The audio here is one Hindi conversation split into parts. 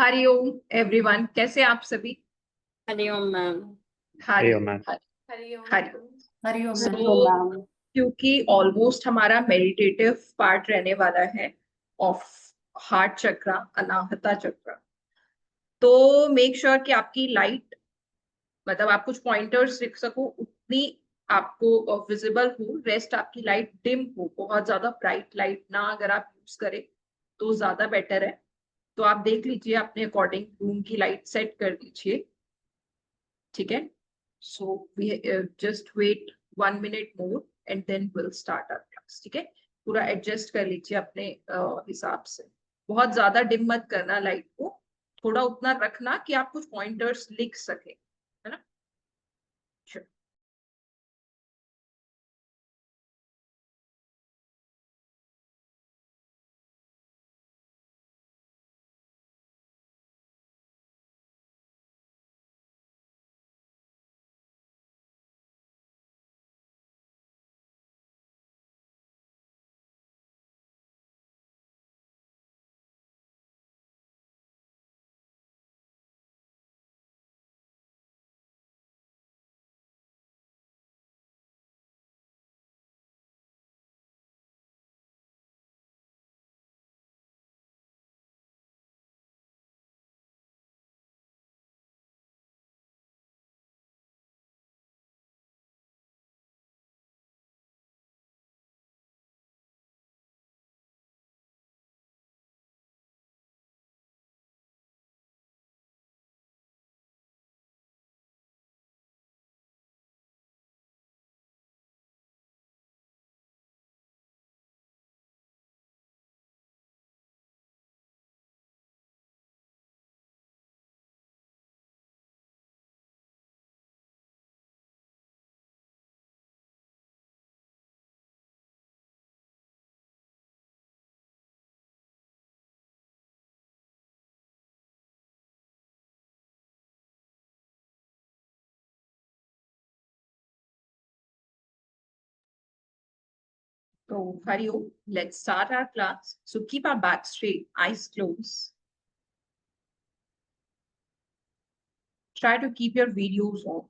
हरिओम एवरीवन, कैसे आप सभी? Hariom ma'am. Hariom Hariom ma'am. Hariom Hariom. Hariom ma'am. Hariom so ma'am. क्योंकि ऑलमोस्ट हमारा मेडिटेटिव पार्ट रहने वाला है ऑफ हार्ट चक्रा, अनाहता चक्रा, तो मेक श्योर कि आपकी लाइट, मतलब आप कुछ पॉइंटर्स लिख सको उतनी आपको विजिबल हो। रेस्ट आपकी लाइट डिम हो, बहुत ज्यादा ब्राइट लाइट ना अगर आप यूज करें तो ज्यादा बेटर है। तो आप देख लीजिए, अपने अकॉर्डिंग रूम की लाइट सेट कर दीजिए, ठीक है? So we just wait 1 minute more and then will start our class, ठीक है? पूरा एडजस्ट कर लीजिए अपने हिसाब से। बहुत ज्यादा डिम मत करना लाइट को, थोड़ा उतना रखना कि आप कुछ पॉइंटर्स लिख सके, है ना? Sure. So, Hariom, let's start our class. So, keep our back straight, eyes closed. Try to keep your videos on.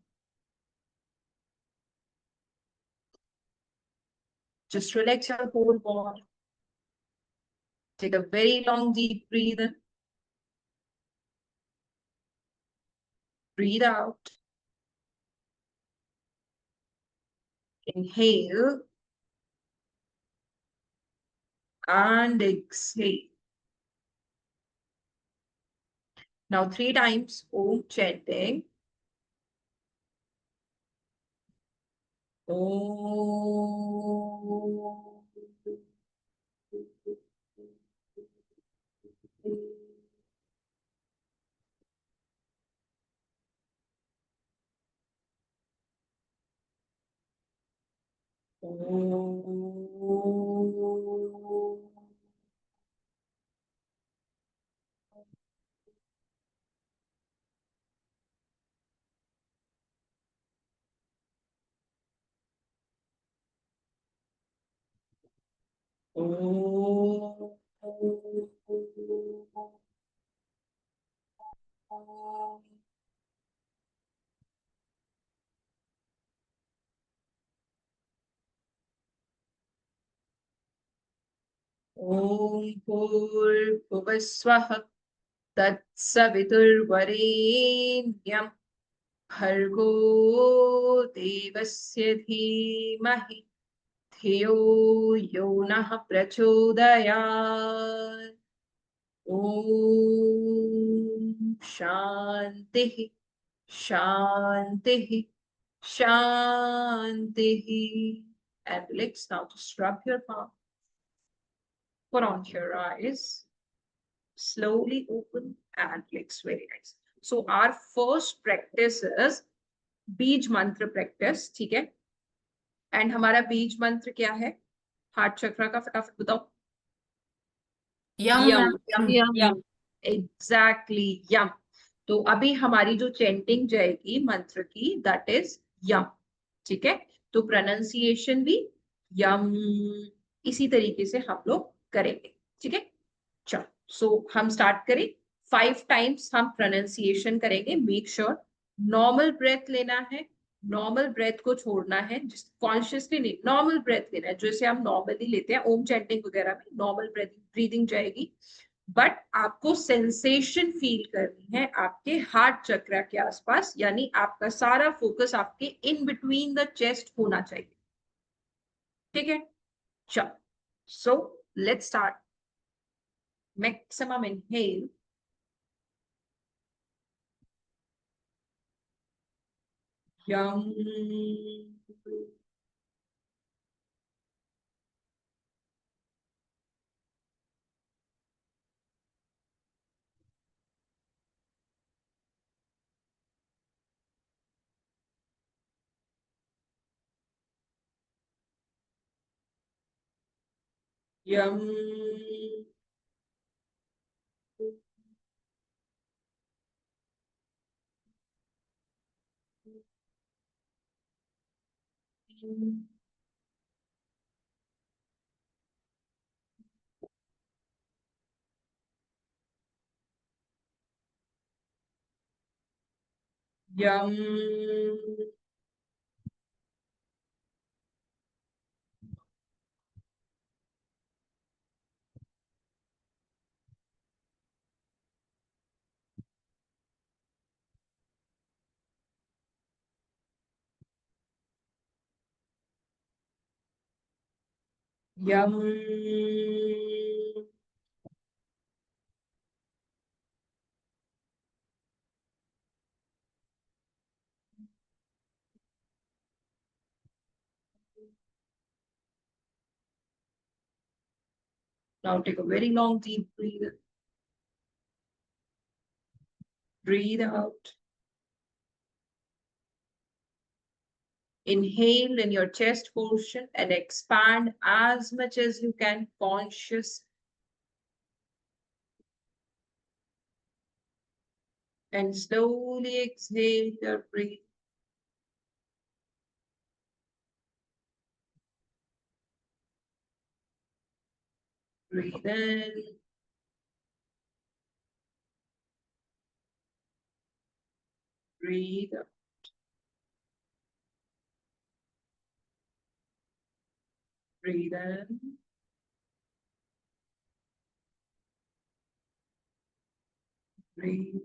Just relax your whole body. Take a very long, deep breath in. Breathe out. Inhale and exhale. Now, 3 times Om chanting. Om. ॐ भूर्भुवस्वः तत्सवितुर्वरेण्यं भर्गो देवस्य धीमहि धियो यो नः प्रचोदयात्। ॐ शान्तिः शान्तिः शान्तिः। And relax now. Just rub your palm. Put on your eyes. Slowly open and relax. Very nice. So our first practice is बीज मंत्र प्रैक्टिस, ठीक है? एंड हमारा बीज मंत्र क्या है हार्ट चक्र का? फटाफट बताओ। यम यम। यम यम। एग्जैक्टली, यम। तो अभी हमारी जो चेंटिंग जाएगी मंत्र की, दैट इज यम, ठीक है? तो प्रोनाउंसिएशन भी यम, इसी तरीके से हम लोग करेंगे, ठीक है? चलो, सो हम स्टार्ट करें। 5 टाइम्स हम प्रोनाउंसिएशन करेंगे. मेक श्योर नॉर्मल ब्रेथ लेना है, नॉर्मल ब्रेथ को छोड़ना है, जिस कॉन्शियसली नहीं, नॉर्मल ब्रेथ लेना है जैसे हम नॉर्मली लेते हैं ओम चैंटिंग वगैरह में. नॉर्मल ब्रीदिंग जाएगी, बट आपको सेंसेशन फील करनी है आपके हार्ट चक्र के आसपास, यानी आपका सारा फोकस आपके इन बिटवीन द चेस्ट होना चाहिए. ठीक है, चलो. सो let's start. Maximum inhale. Yum. Yum. Yum. Yum. Now take a very long deep breathe. Breathe out. Inhale in your chest portion and expand as much as you can, conscious. And slowly exhale your breath. Breathe in. Breathe out. Breathe in. Breathe.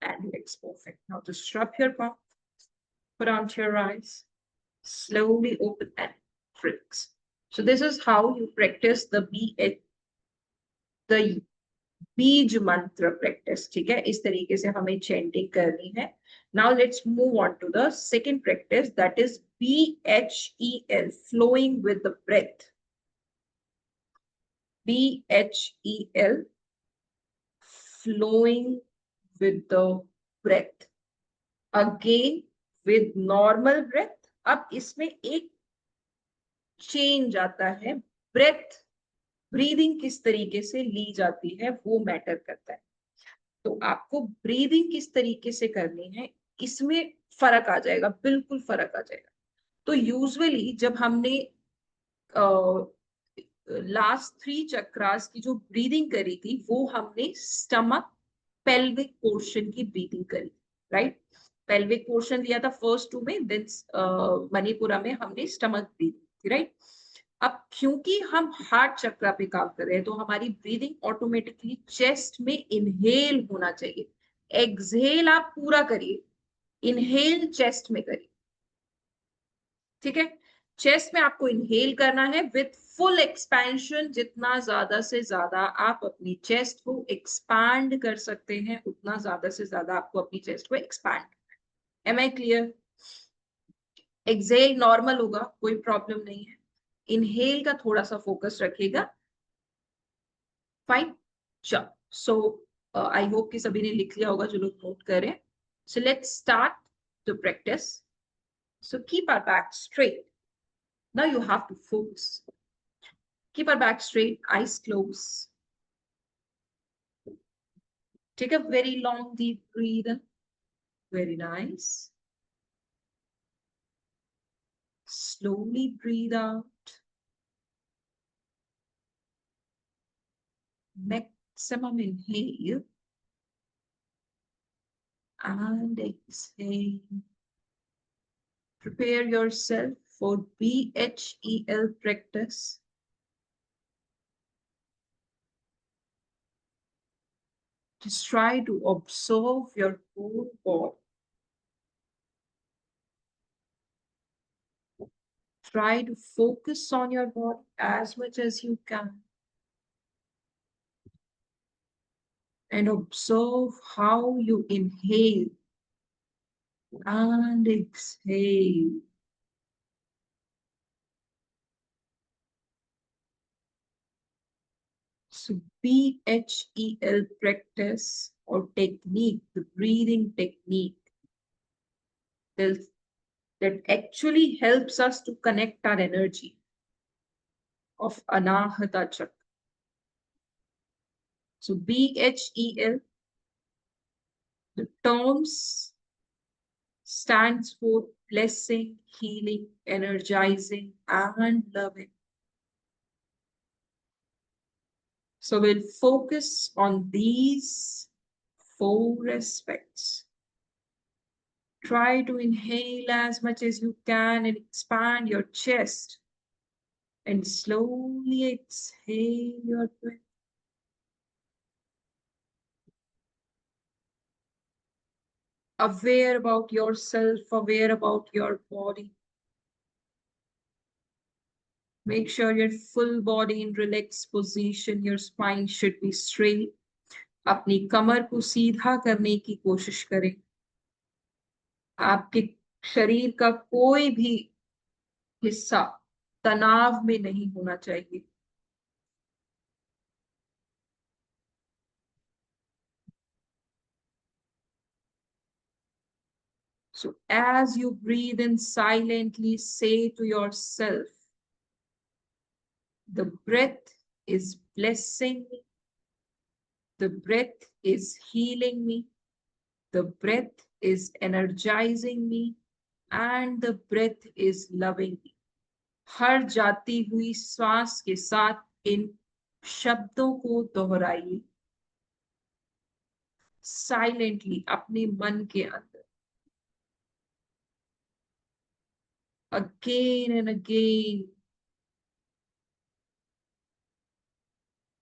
And it's perfect. Now just rub your mouth. Put onto your eyes. Slowly open and fix. So this is how you practice the बीज मंत्र प्रैक्टिस. ठीक है, इस तरीके से हमें चैंटिंग करनी है. Now let's move on to the second practice, that is BHEL, flowing with the breath. BHEL, flowing with the breath. Again with normal breath. अब इसमें एक चेंज आता है. ब्रेथ, ब्रीदिंग किस तरीके से ली जाती है वो मैटर करता है. तो आपको ब्रीदिंग किस तरीके से करनी है इसमें फर्क आ जाएगा, बिल्कुल फर्क आ जाएगा. तो यूजुअली जब हमने लास्ट 3 चक्रास की जो ब्रीदिंग करी थी वो हमने स्टमक पेल्विक पोर्शन की ब्रीदिंग करी, राइट. पेल्विक पोर्शन लिया था फर्स्ट 2 में, देन मणिपुरा में हमने स्टमक ब्रीदिंग थी, राइट. अब क्योंकि हम हार्ट चक्रा पे काम कर रहे हैं तो हमारी ब्रीदिंग ऑटोमेटिकली चेस्ट में इनहेल होना चाहिए. एक्सहेल आप पूरा करिए, इनहेल चेस्ट में करिए. ठीक है, चेस्ट में आपको इनहेल करना है विथ फुल एक्सपेंशन. जितना ज्यादा से ज्यादा आप अपनी चेस्ट को एक्सपैंड कर सकते हैं उतना ज्यादा से ज्यादा आपको अपनी चेस्ट को expand. Am I clear? Exhale normal होगा, कोई प्रॉब्लम नहीं है. इनहेल का थोड़ा सा फोकस रखिएगा. फाइन, चलो. सो आई होप कि सभी ने लिख लिया होगा जो लोग नोट कर रहे हैं. So let's start to practice. So keep our back straight. Now you have to focus. Keep our back straight, eyes closed. Take a very long, deep breath in. Very nice. Slowly breathe out. maximum inhale and exhale. Prepare yourself for BHEL practice. Just try to observe your whole body. Try to focus on your body as much as you can. And observe how you inhale and exhale. So BHEL practice or technique, the breathing technique, that actually helps us to connect our energy of Anahata Chakra. So BHEL, the terms stands for blessing, healing, energizing, and loving. So we'll focus on these 4 aspects. Try to inhale as much as you can and expand your chest. And slowly exhale your breath. Aware about yourself, aware about your body. Make sure your full body in relaxed position. Your spine should be straight. अपनी कमर को सीधा करने की कोशिश करें. आपके शरीर का कोई भी हिस्सा तनाव में नहीं होना चाहिए. So as you breathe in silently, say to yourself, the breath is blessing me. The breath is healing me. The breath is energizing me. And the breath is loving me. हर जाती हुई श्वास के साथ इन शब्दों को दोहराइए. साइलेंटली अपने मन के अंदर. Again and again.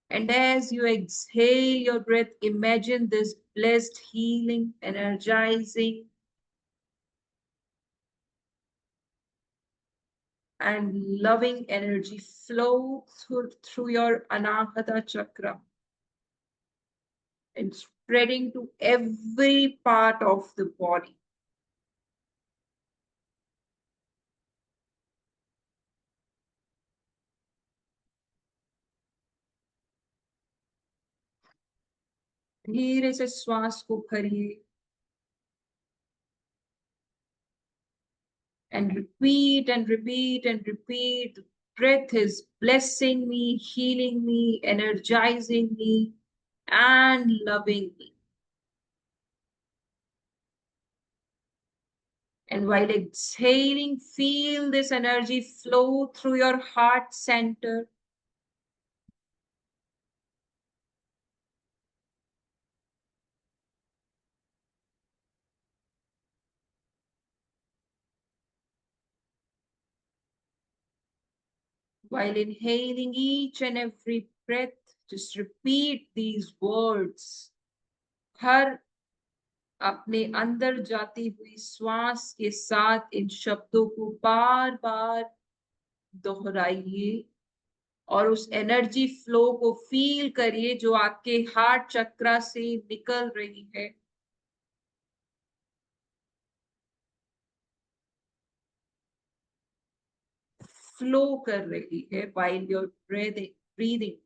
And as you exhale your breath, imagine this blessed, healing, energizing, and loving energy flow through your Anahata Chakra and spreading to every part of the body. धीरे से श्वास को भरिए. And repeat and repeat and repeat. The breath is blessing me, healing me, energizing me, and loving me. And while exhaling, feel this energy flow through your heart center. While inhaling each and every breath, just repeat these words. हर अपने अंदर जाती हुई श्वास के साथ इन शब्दों को बार बार दोहराइए और उस एनर्जी फ्लो को फील करिए जो आपके हार्ट चक्रा से निकल रही है. फ्लो कर रही है while you're breathing.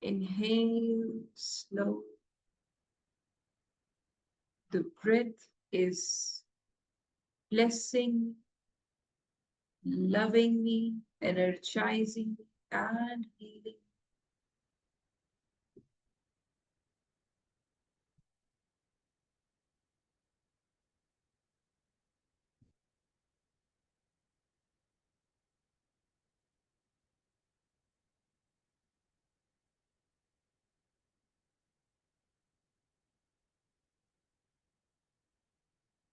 Inhale slow. The breath is blessing, loving me, energizing me, and healing.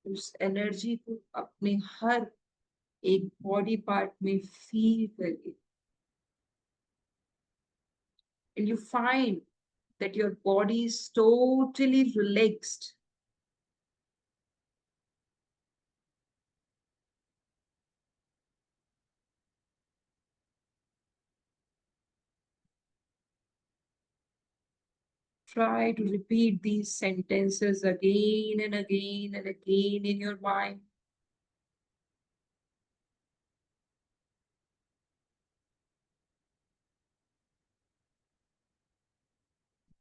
उस एनर्जी को अपने हर एक बॉडी पार्ट में फील करिए, and you find that your body is totally relaxed. Try to repeat these sentences again and again and again in your mind.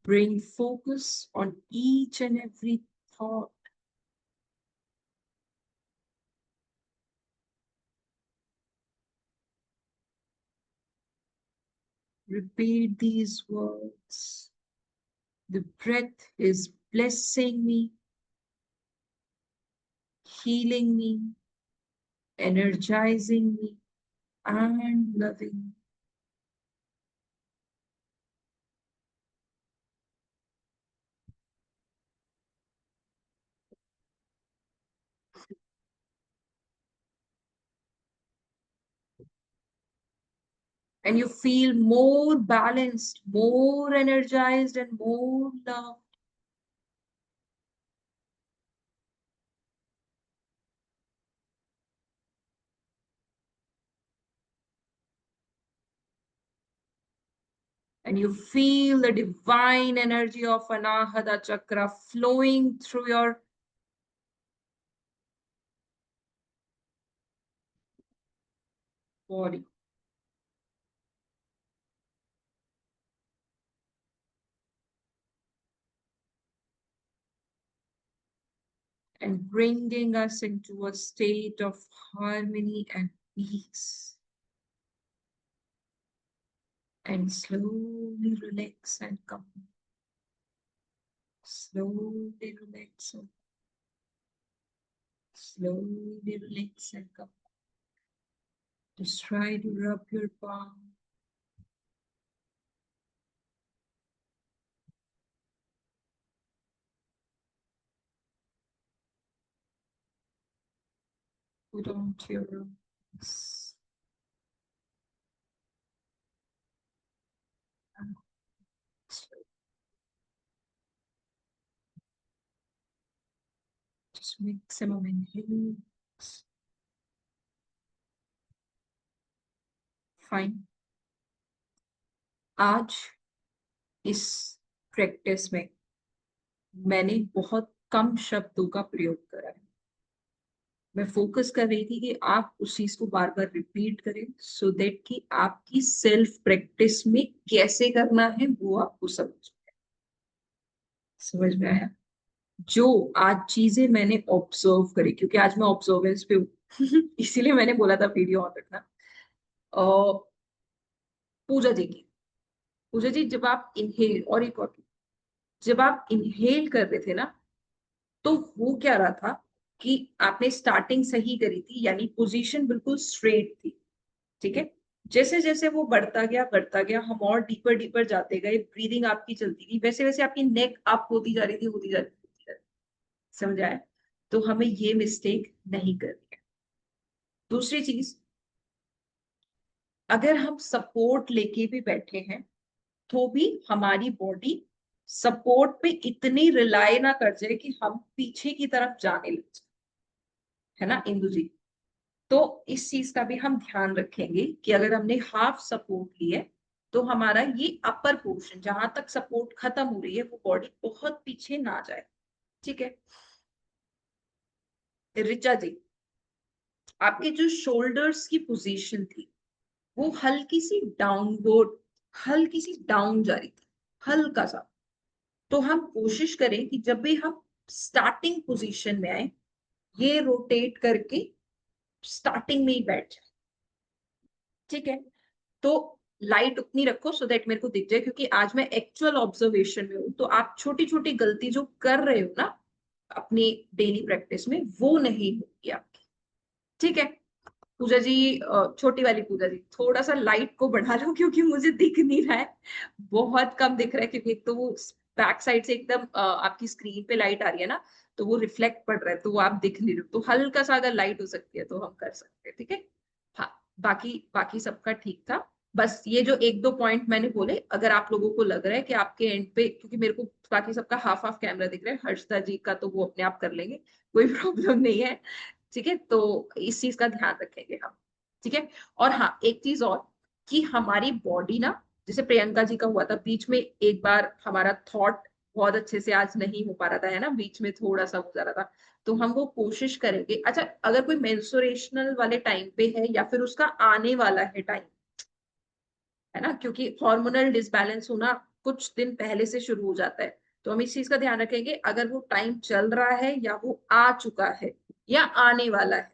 Bring focus on each and every thought. Repeat these words. The breath is blessing me, healing me, energizing me, and loving me. And you feel more balanced, more energized, and more loved. And you feel the divine energy of Anahata Chakra flowing through your body. And bringing us into a state of harmony and peace. And slowly relax and come. Slowly relax and slowly relax and come. Just try to rub your palm. Put onto your arms. Just maximum inhale. Fine. आज इस प्रैक्टिस में मैंने बहुत कम शब्दों का प्रयोग करा है। मैं फोकस कर रही थी कि आप उस चीज को बार बार रिपीट करें सो दैट कि आपकी सेल्फ प्रैक्टिस में कैसे करना है वो आपको समझ में आया। जो आज चीजें मैंने ऑब्जर्व करी, क्योंकि आज मैं ऑब्जर्वेंस पे हूँ इसीलिए मैंने बोला था वीडियो ऑन रखना। पूजा जी की, पूजा जी जब आप इनहेल, और एक और जब आप इनहेल कर रहे थे ना, तो वो क्या रहा था कि आपने स्टार्टिंग सही करी थी, यानी पोजीशन बिल्कुल स्ट्रेट थी, ठीक है। जैसे जैसे वो बढ़ता गया, हम और डीपर डीपर जाते गए, ब्रीदिंग आपकी चलती गई, वैसे वैसे आपकी नेक अप होती जा रही थी, होती जा रही थी, होती जा रही थी। समझ आया? तो हमें ये मिस्टेक नहीं करनी है। दूसरी चीज, अगर हम सपोर्ट लेके भी बैठे हैं तो भी हमारी बॉडी सपोर्ट पे इतनी रिलाई ना कर जाए कि हम पीछे की तरफ जाने लग जाए, है ना इंदु जी? तो इस चीज का भी हम ध्यान रखेंगे कि अगर हमने हाफ सपोर्ट ली है तो हमारा ये अपर पोर्शन जहां तक सपोर्ट खत्म हो रही है वो बॉडी बहुत पीछे ना जाए, ठीक है। ऋचा जी, आपके जो शोल्डर्स की पोजीशन थी वो हल्की सी डाउनवर्ड, हल्की सी डाउन जा रही थी, हल्का सा। तो हम कोशिश करें कि जब भी हम स्टार्टिंग पोजीशन में आए, ये रोटेट करके स्टार्टिंग में ही बैठ जाए, ठीक है। तो लाइट उतनी रखो सो दैट मेरे को दिख जाए, क्योंकि आज मैं एक्चुअल ऑब्जर्वेशन में हूँ, तो आप छोटी छोटी गलती जो कर रहे हो ना अपनी डेली प्रैक्टिस में वो नहीं होगी आपकी, ठीक है। पूजा जी, छोटी वाली पूजा जी, थोड़ा सा लाइट को बढ़ा लो क्योंकि मुझे दिख नहीं रहा है, बहुत कम दिख रहा है, क्योंकि एक तो वो बैक साइड से एकदम आपकी स्क्रीन पे लाइट आ रही है ना, तो वो रिफ्लेक्ट पड़ रहा है, तो वो आप दिख नहीं रहे, तो हल्का सा अगर लाइट हो सकती है तो हम कर सकते हैं, ठीक है। हाँ, बाकी बाकी सबका ठीक था। बस ये जो एक दो पॉइंट मैंने बोले, अगर आप लोगों को लग रहा है कि आपके एंड पे, क्योंकि मेरे को बाकी सबका हाफ हाफ कैमरा दिख रहा है, हर्षदा जी का तो वो अपने आप कर लेंगे, कोई प्रॉब्लम नहीं है, ठीक है। तो इस चीज का ध्यान रखेंगे हम, ठीक है। और हाँ, एक चीज और, कि हमारी बॉडी ना, जैसे प्रियंका जी का हुआ था बीच में, एक बार हमारा थॉट बहुत अच्छे से आज नहीं हो पा रहा था, है ना, बीच में थोड़ा सा हो जा रहा था, तो हम वो कोशिश करेंगे। अच्छा, अगर कोई मेंस्ट्रुएशनल वाले टाइम पे है या फिर उसका आने वाला है टाइम, है ना, क्योंकि हार्मोनल डिसबैलेंस होना कुछ दिन पहले से शुरू हो जाता है, तो हम इस चीज का ध्यान रखेंगे, अगर वो टाइम चल रहा है या वो आ चुका है या आने वाला है,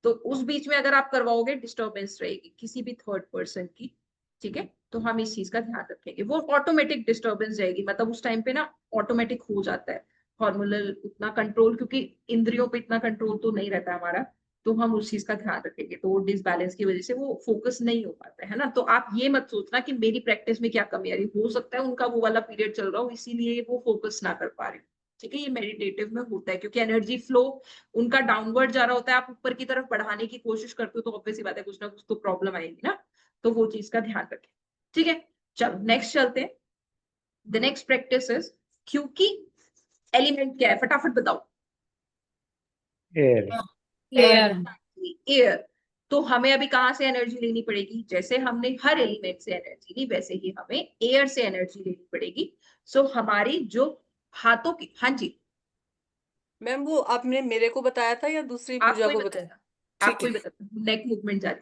तो उस बीच में अगर आप करवाओगे डिस्टर्बेंस रहेगी किसी भी थर्ड पर्सन की, ठीक है। तो हम इस चीज का ध्यान रखेंगे, वो ऑटोमेटिक डिस्टर्बेंस जाएगी, मतलब उस टाइम पे ना ऑटोमेटिक हो जाता है हार्मोनल उतना कंट्रोल, क्योंकि इंद्रियों पे इतना कंट्रोल तो नहीं रहता हमारा, तो हम उस चीज का ध्यान रखेंगे, तो वो डिसबैलेंस की वजह से वो फोकस नहीं हो पाता है ना। तो आप ये मत सोचना कि मेरी प्रैक्टिस में क्या कमी आ रही, हो सकता है उनका वो वाला पीरियड चल रहा हो इसीलिए वो फोकस ना कर पा रहे, ठीक है। ये मेडिटेटिव में होता है, क्योंकि एनर्जी फ्लो उनका डाउनवर्ड जा रहा होता है, आप ऊपर की तरफ बढ़ाने की कोशिश करते हो, तो ऑब्वियसली बात है कुछ ना कुछ तो प्रॉब्लम आएगी ना, तो वो चीज का ध्यान रखें, ठीक है। चलो नेक्स्ट चलते हैं। द नेक्स्ट प्रैक्टिस इज, क्योंकि एलिमेंट क्या है, फटाफट बताओ। एयर। एयर। एयर। तो हमें अभी कहाँ से एनर्जी लेनी पड़ेगी, जैसे हमने हर एलिमेंट से एनर्जी ली, वैसे ही हमें एयर से एनर्जी लेनी पड़ेगी। सो हमारी जो हाथों की, हाँ जी, मैम वो आपने मेरे को बताया था या दूसरी पूजा आपको ही को बताया? बताया, ठीक आपको ही है। बताया, नेक मूवमेंट जारी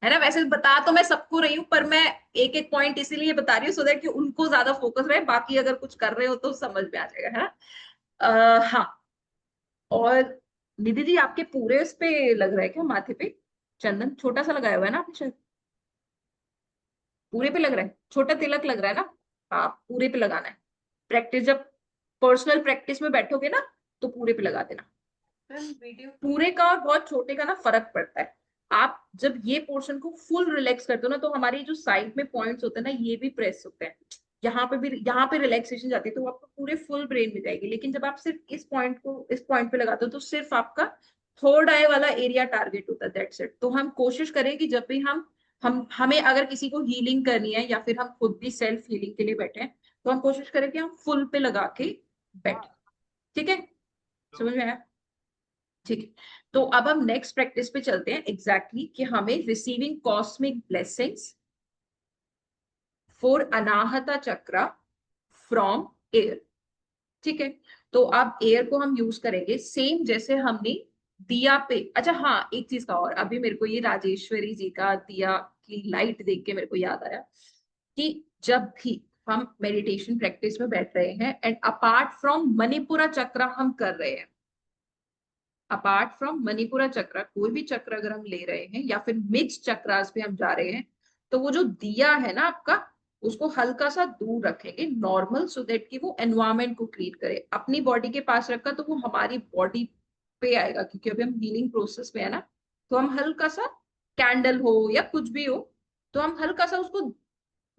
है ना। वैसे बता तो मैं सबको रही हूँ, पर मैं एक एक पॉइंट इसीलिए बता रही हूँ, सो दैट कि उनको ज्यादा फोकस रहे, बाकी अगर कुछ कर रहे हो तो समझ में आ जाएगा, है ना। हाँ, और निधि जी आपके पूरे इस पे लग रहा है क्या, माथे पे चंदन छोटा सा लगाया हुआ है ना आपने शायद, पूरे पे लग रहा है, छोटा तिलक लग रहा है ना, हाँ पूरे पे लगाना है। प्रैक्टिस जब पर्सनल प्रैक्टिस में बैठोगे ना, तो पूरे पे लगा देना। मैम वीडियो पूरे का और बहुत छोटे का ना फर्क पड़ता है। आप जब ये पोर्शन को फुल रिलैक्स करते हो ना, तो हमारी जो साइड में पॉइंट्स होते हैं ना, ये भी प्रेस होते हैं, यहाँ पे भी, यहाँ पे रिलैक्सेशन जाती है, तो आपको पूरे फुल ब्रेन में जाएगी। लेकिन जब आप सिर्फ इस पॉइंट पे लगाते हो, तो सिर्फ आपका थर्ड आई वाला एरिया टारगेट होता है, दैट्स इट। तो हम कोशिश करें कि जब भी हम हमें अगर किसी को हीलिंग करनी है या फिर हम खुद भी सेल्फ हीलिंग के लिए बैठे हैं, तो हम कोशिश करें कि हम फुल पे लगा के बैठे, ठीक है, समझ में आया, ठीक है। तो अब हम नेक्स्ट प्रैक्टिस पे चलते हैं, एग्जैक्टली कि हमें receiving cosmic blessings for Anahata chakra from air, ठीक है। तो अब एयर को हम यूज करेंगे सेम जैसे हमने दिया पे। अच्छा हाँ, एक चीज का और, अभी मेरे को ये राजेश्वरी जी का दिया की लाइट देख के मेरे को याद आया, कि जब भी हम मेडिटेशन प्रैक्टिस में बैठ रहे हैं एंड अपार्ट फ्रॉम मणिपुरा चक्र हम कर रहे हैं, अपार्ट फ्रॉम मणिपुरा चक्र कोई भी चक्र अगर हम ले रहे हैं या फिर मिक्स चक्रास पे हम जा रहे हैं, तो वो जो दिया है ना आपका, उसको हल्का सा दूर रखेंगे नॉर्मल, सो दैट कि वो एनवायरमेंट को क्रिएट करे। अपनी बॉडी के पास रखा तो वो हमारी बॉडी पे आएगा, क्योंकि अभी हम हीलिंग प्रोसेस में है ना, तो हम हल्का सा कैंडल हो या कुछ भी हो, तो हम हल्का सा उसको,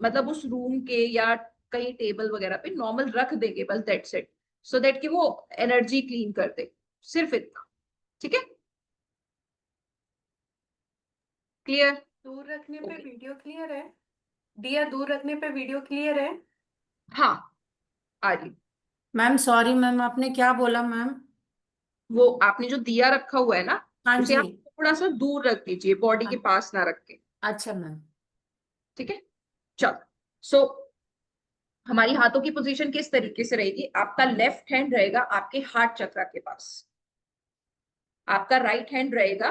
मतलब उस रूम के या कहीं टेबल वगैरह पे नॉर्मल रख देंगे, बस दैट्स इट, सो दैट कि वो एनर्जी क्लीन कर दे, सिर्फ इतना, ठीक है, क्लियर। दूर रखने पे ओके, वीडियो क्लियर है? दिया दूर रखने पे वीडियो क्लियर है? हाँ आ रही। मैम सॉरी मैम, आपने क्या बोला मैम? वो आपने जो दिया रखा हुआ है ना, हाँ उसे जी। आप थोड़ा सा दूर रख दीजिए, बॉडी के अ- पास ना रख के, अच्छा मैम। ठीक है। चलो, सो हमारी हाथों की पोजीशन किस तरीके से रहेगी, आपका लेफ्ट हैंड रहेगा आपके हार्ट चक्र के पास, आपका राइट हैंड रहेगा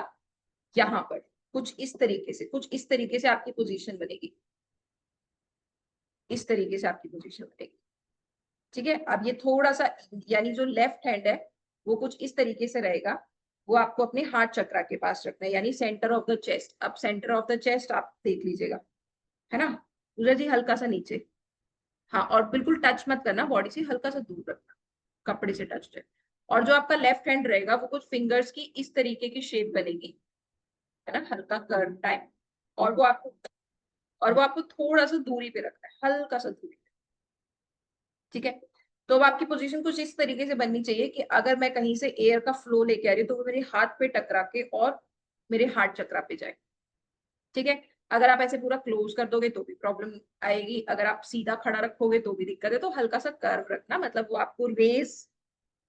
यहाँ पर, कुछ इस तरीके से आपकी पोजीशन बनेगी, इस तरीके से आपकी पोजीशन बनेगी, ठीक है। अब ये थोड़ा सा, यानी जो लेफ्ट हैंड है वो कुछ इस तरीके से रहेगा, वो आपको अपने हार्ट चक्र के पास रखना है, यानी सेंटर ऑफ द चेस्ट। अब सेंटर ऑफ द चेस्ट आप देख लीजिएगा, है ना, उधर जी हल्का सा नीचे, हाँ, और बिल्कुल टच मत करना बॉडी से, हल्का सा दूर रखना, कपड़े से टच है। और जो आपका लेफ्ट हैंड रहेगा वो कुछ फिंगर्स की इस तरीके की शेप बनेगी, है ना, हल्का कर्व टाइप, और वो आपको थोड़ा सा दूरी पे रखना है, हल्का सा दूरी पे, ठीक है। तो अब आपकी पोजीशन कुछ इस तरीके से बननी चाहिए कि अगर मैं कहीं से एयर का फ्लो लेके आ रही हूँ तो वो मेरे हाथ पे टकरा के और मेरे हार्ट चक्रा पे जाए। ठीक है। अगर आप ऐसे पूरा क्लोज कर दोगे तो भी प्रॉब्लम आएगी, अगर आप सीधा खड़ा रखोगे तो भी दिक्कत है। तो हल्का सा कर्व रखना, मतलब वो आपको रेस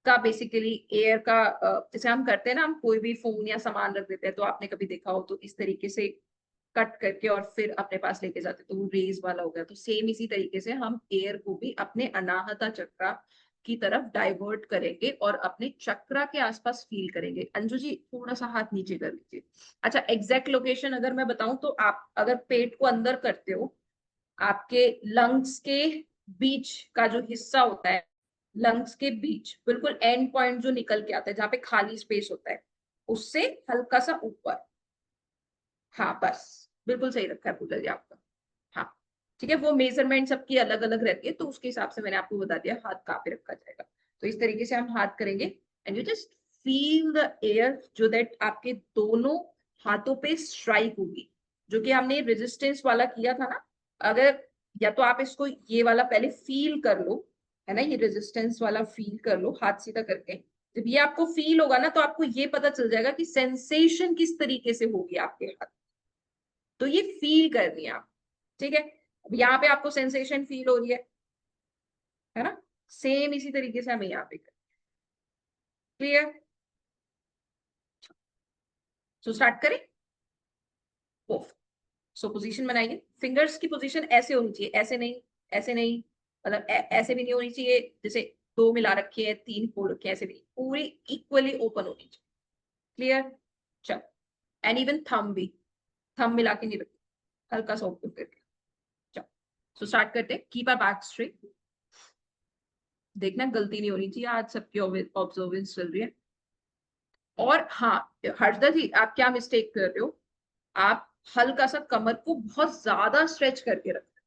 का बेसिकली एयर का जैसे हम करते हैं ना, हम कोई भी फोन या सामान रख देते हैं तो आपने कभी देखा हो तो इस तरीके से कट करके और फिर अपने पास लेके जाते तो वो रेज वाला हो गया। तो सेम इसी तरीके से हम एयर को भी अपने अनाहता चक्रा की तरफ डाइवर्ट करेंगे और अपने चक्रा के आसपास फील करेंगे। अंजू जी थोड़ा सा हाथ नीचे कर लीजिए। अच्छा, एग्जैक्ट लोकेशन अगर मैं बताऊं तो आप अगर पेट को अंदर करते हो, आपके लंग्स के बीच का जो हिस्सा होता है, लंग्स के बीच बिल्कुल एंड पॉइंट जो निकल के आता है जहां पे खाली स्पेस होता है, उससे हल्का सा ऊपर। हाँ बस, बिल्कुल सही रखा है पूजा जी आपका। हाँ ठीक है, वो मेजरमेंट सबकी अलग अलग रहती है तो उसके हिसाब से मैंने आपको बता दिया हाथ कहाँ पे रखा जाएगा। तो इस तरीके से हम हाथ करेंगे and you just feel the air जो दैट आपके दोनों हाथों पे स्ट्राइक होगी, जो कि हमने रेजिस्टेंस वाला किया था ना। अगर या तो आप इसको ये वाला पहले फील कर लो, है ना, ये रेजिस्टेंस वाला फील कर लो हाथ सीधा करके। जब ये आपको फील होगा ना तो आपको ये पता चल जाएगा कि सेंसेशन किस तरीके से होगी आपके हाथ। तो ये फील करनी है आप। ठीक है, अब यहाँ पे आपको सेंसेशन फील हो रही है ना, सेम इसी तरीके से हमें यहाँ पे कर। क्लियर? सो स्टार्ट करें। सो पोजीशन बनाइए, फिंगर्स की पोजीशन ऐसे होनी चाहिए, ऐसे नहीं, ऐसे नहीं, मतलब ऐसे भी नहीं होनी चाहिए जैसे दो मिला रखी है तीन खोल रखी है, ऐसे भी पूरी इक्वली ओपन होनी चाहिए। क्लियर? चल, एंड इवन थंब भी, थंब मिला के नहीं रखी, हल्का सा ओपन करके। चलो सो स्टार्ट करते हैं। Keep our back straight. देखना गलती नहीं होनी चाहिए, आज सबकी ऑब्जर्वेंस चल रही है। और हाँ, हर्षदा जी आप क्या मिस्टेक कर रहे हो, आप हल्का सा कमर को बहुत ज्यादा स्ट्रेच करके रख रहे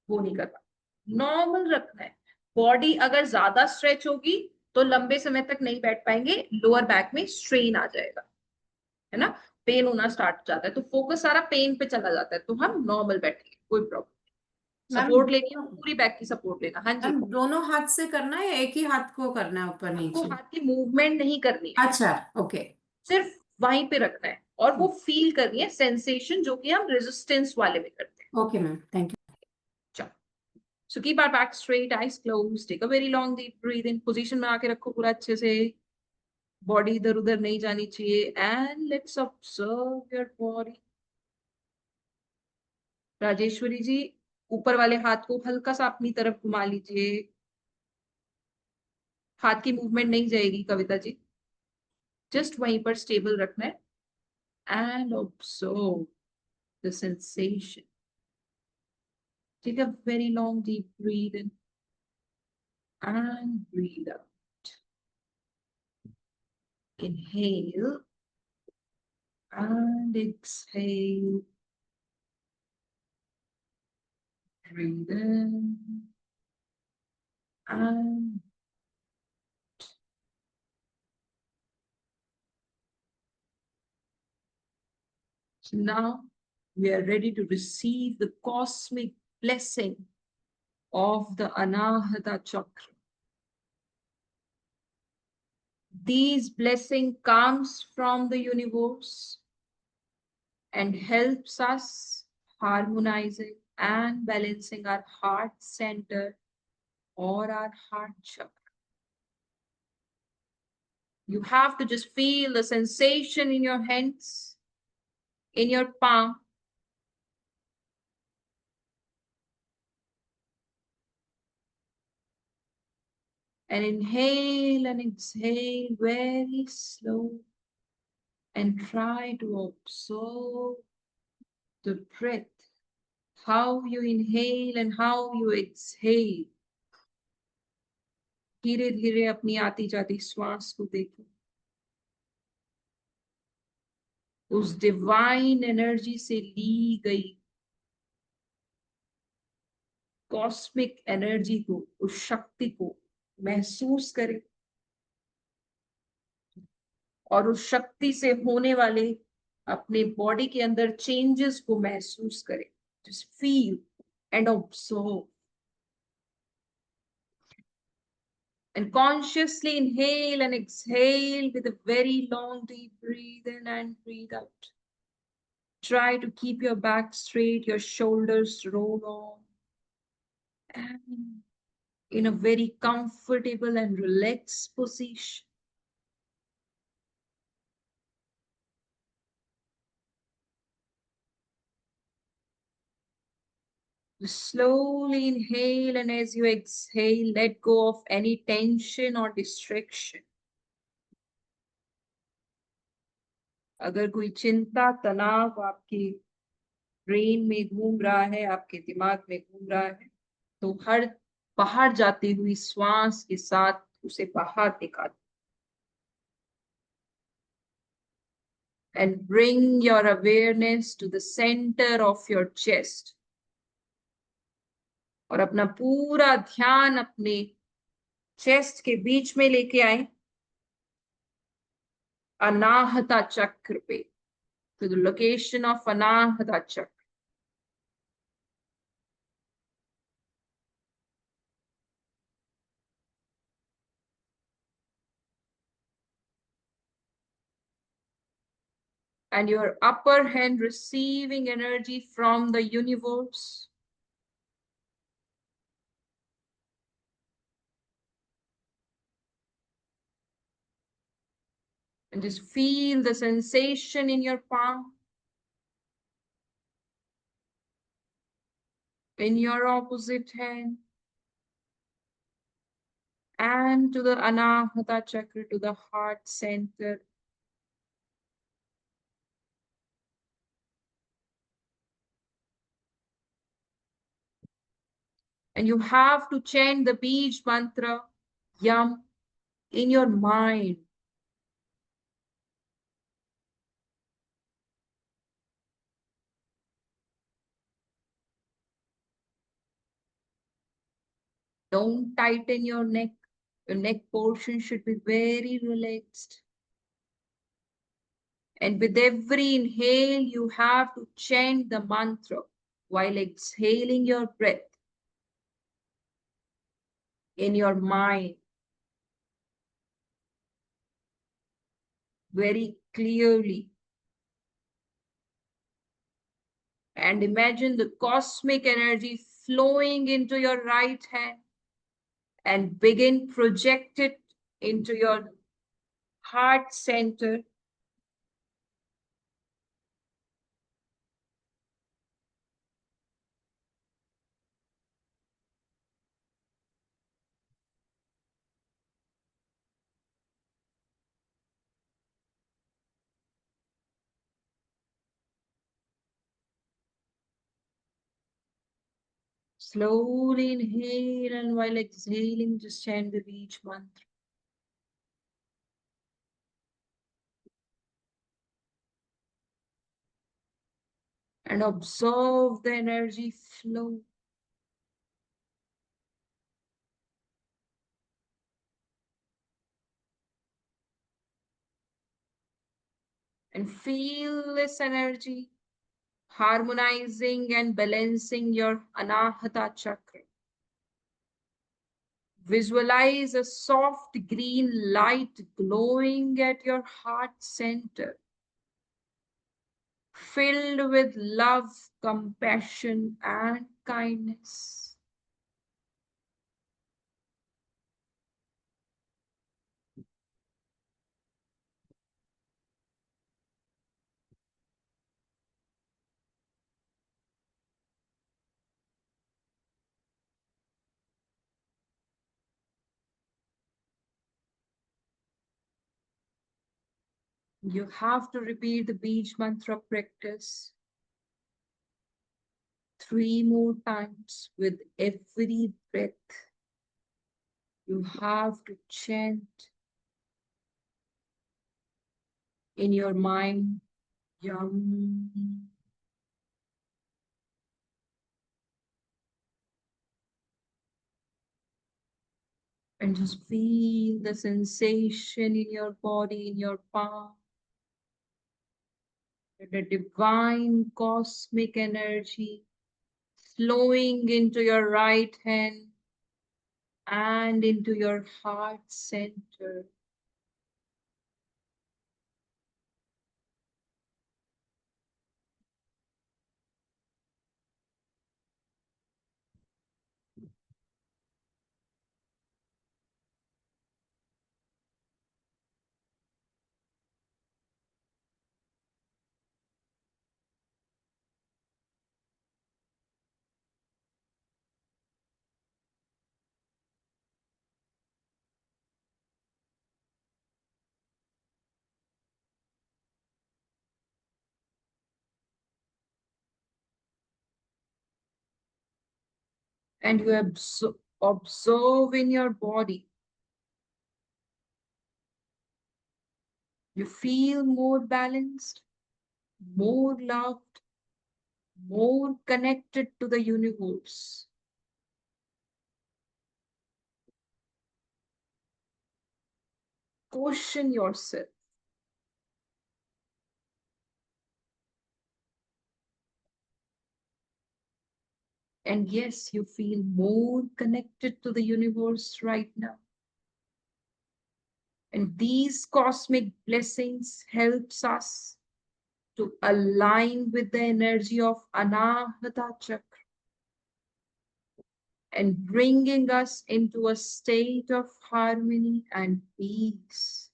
हो, वो नहीं करना, नॉर्मल रखना है। बॉडी अगर ज्यादा स्ट्रेच होगी तो लंबे समय तक नहीं बैठ पाएंगे, लोअर बैक में स्ट्रेन आ जाएगा, है ना, पेन होना स्टार्ट हो जाता है, तो फोकस सारा पेन पे चला जाता है। तो हम नॉर्मल बैठेंगे, कोई प्रॉब्लम। मैम सपोर्ट लेनी है पूरी बैक की सपोर्ट लेना। हाँ जी, मैम दोनों हाथ से करना है या एक ही हाथ को करना है ऊपर आपको नीचे? हाथ की मूवमेंट नहीं करनी है, अच्छा, ओके। सिर्फ वहीं पे रखना है और वो फील करनी है सेंसेशन जो कि हम रेजिस्टेंस वाले में करते हैं। Okay ma'am, thank you. चलो, so keep our back straight, eyes closed, take a very long deep breathe in, position में आके रखो पूरा अच्छे से, बॉडी इधर उधर नहीं जानी चाहिए and let's observe your body. Rajeshwari ji ऊपर वाले हाथ को हल्का सा अपनी तरफ घुमा लीजिए, हाथ की मूवमेंट नहीं जाएगी कविता जी, जस्ट वहीं पर स्टेबल रखना है and observe the sensation. Take a very long deep breathe in and breathe out. Inhale and exhale. Breathe in and so now we are ready to receive the cosmic blessing of the Anahata Chakra. These blessing comes from the universe and helps us harmonizing and balancing our heart center or our heart chakra. You have to just feel the sensation in your hands, in your palm. And inhale and exhale very slow. And try to observe the breath, how you inhale and how you exhale. धीरे धीरे अपनी आती जाती श्वास को देखो, उस डिवाइन एनर्जी से ली गई कॉस्मिक एनर्जी को, उस शक्ति को महसूस करें और उस शक्ति से होने वाले अपने बॉडी के अंदर चेंजेस को महसूस करें। Just feel and observe And consciously inhale and exhale with a very long, deep breathe in and breathe out. Try to keep your back straight, your shoulders roll on. And in a very comfortable and relaxed position. Slowly inhale, and as you exhale, let go of any tension or distraction. अगर कोई चिंता तनाव आपकी ब्रेन में घूम रहा है, आपके दिमाग में घूम रहा है, तो हर बाहर जाती हुई श्वास के साथ उसे बाहर निकाल. And bring your awareness to the center of your chest. और अपना पूरा ध्यान अपने चेस्ट के बीच में लेके आए, अनाहता चक्र पे, to the location of anahata chakra. And your upper hand receiving energy from the universe. And just feel the sensation in your palm. In your opposite hand. And to the anahata chakra, to the heart center. And you have to chant the Bij mantra, Yam, in your mind. Don't tighten your neck. Your neck portion should be very relaxed. And with every inhale, you have to chant the mantra while exhaling your breath in your mind very clearly. And imagine the cosmic energy flowing into your right hand and begin project it into your heart center. Slowly inhale, and while exhaling, just chant the Bij mantra. And observe the energy flow. And feel this energy harmonizing and balancing your anahata chakra. Visualize a soft green light glowing at your heart center, filled with love, compassion, and kindness. You have to repeat the Bij mantra practice 3 more times with every breath. You have to chant in your mind, Yam. And just feel the sensation in your body, in your palm. The divine cosmic energy flowing into your right hand and into your heart center. And you observe in your body. You feel more balanced, more loved, more connected to the universe. Question yourself. And yes, you feel more connected to the universe right now. And these cosmic blessings helps us to align with the energy of Anahata Chakra and bringing us into a state of harmony and peace.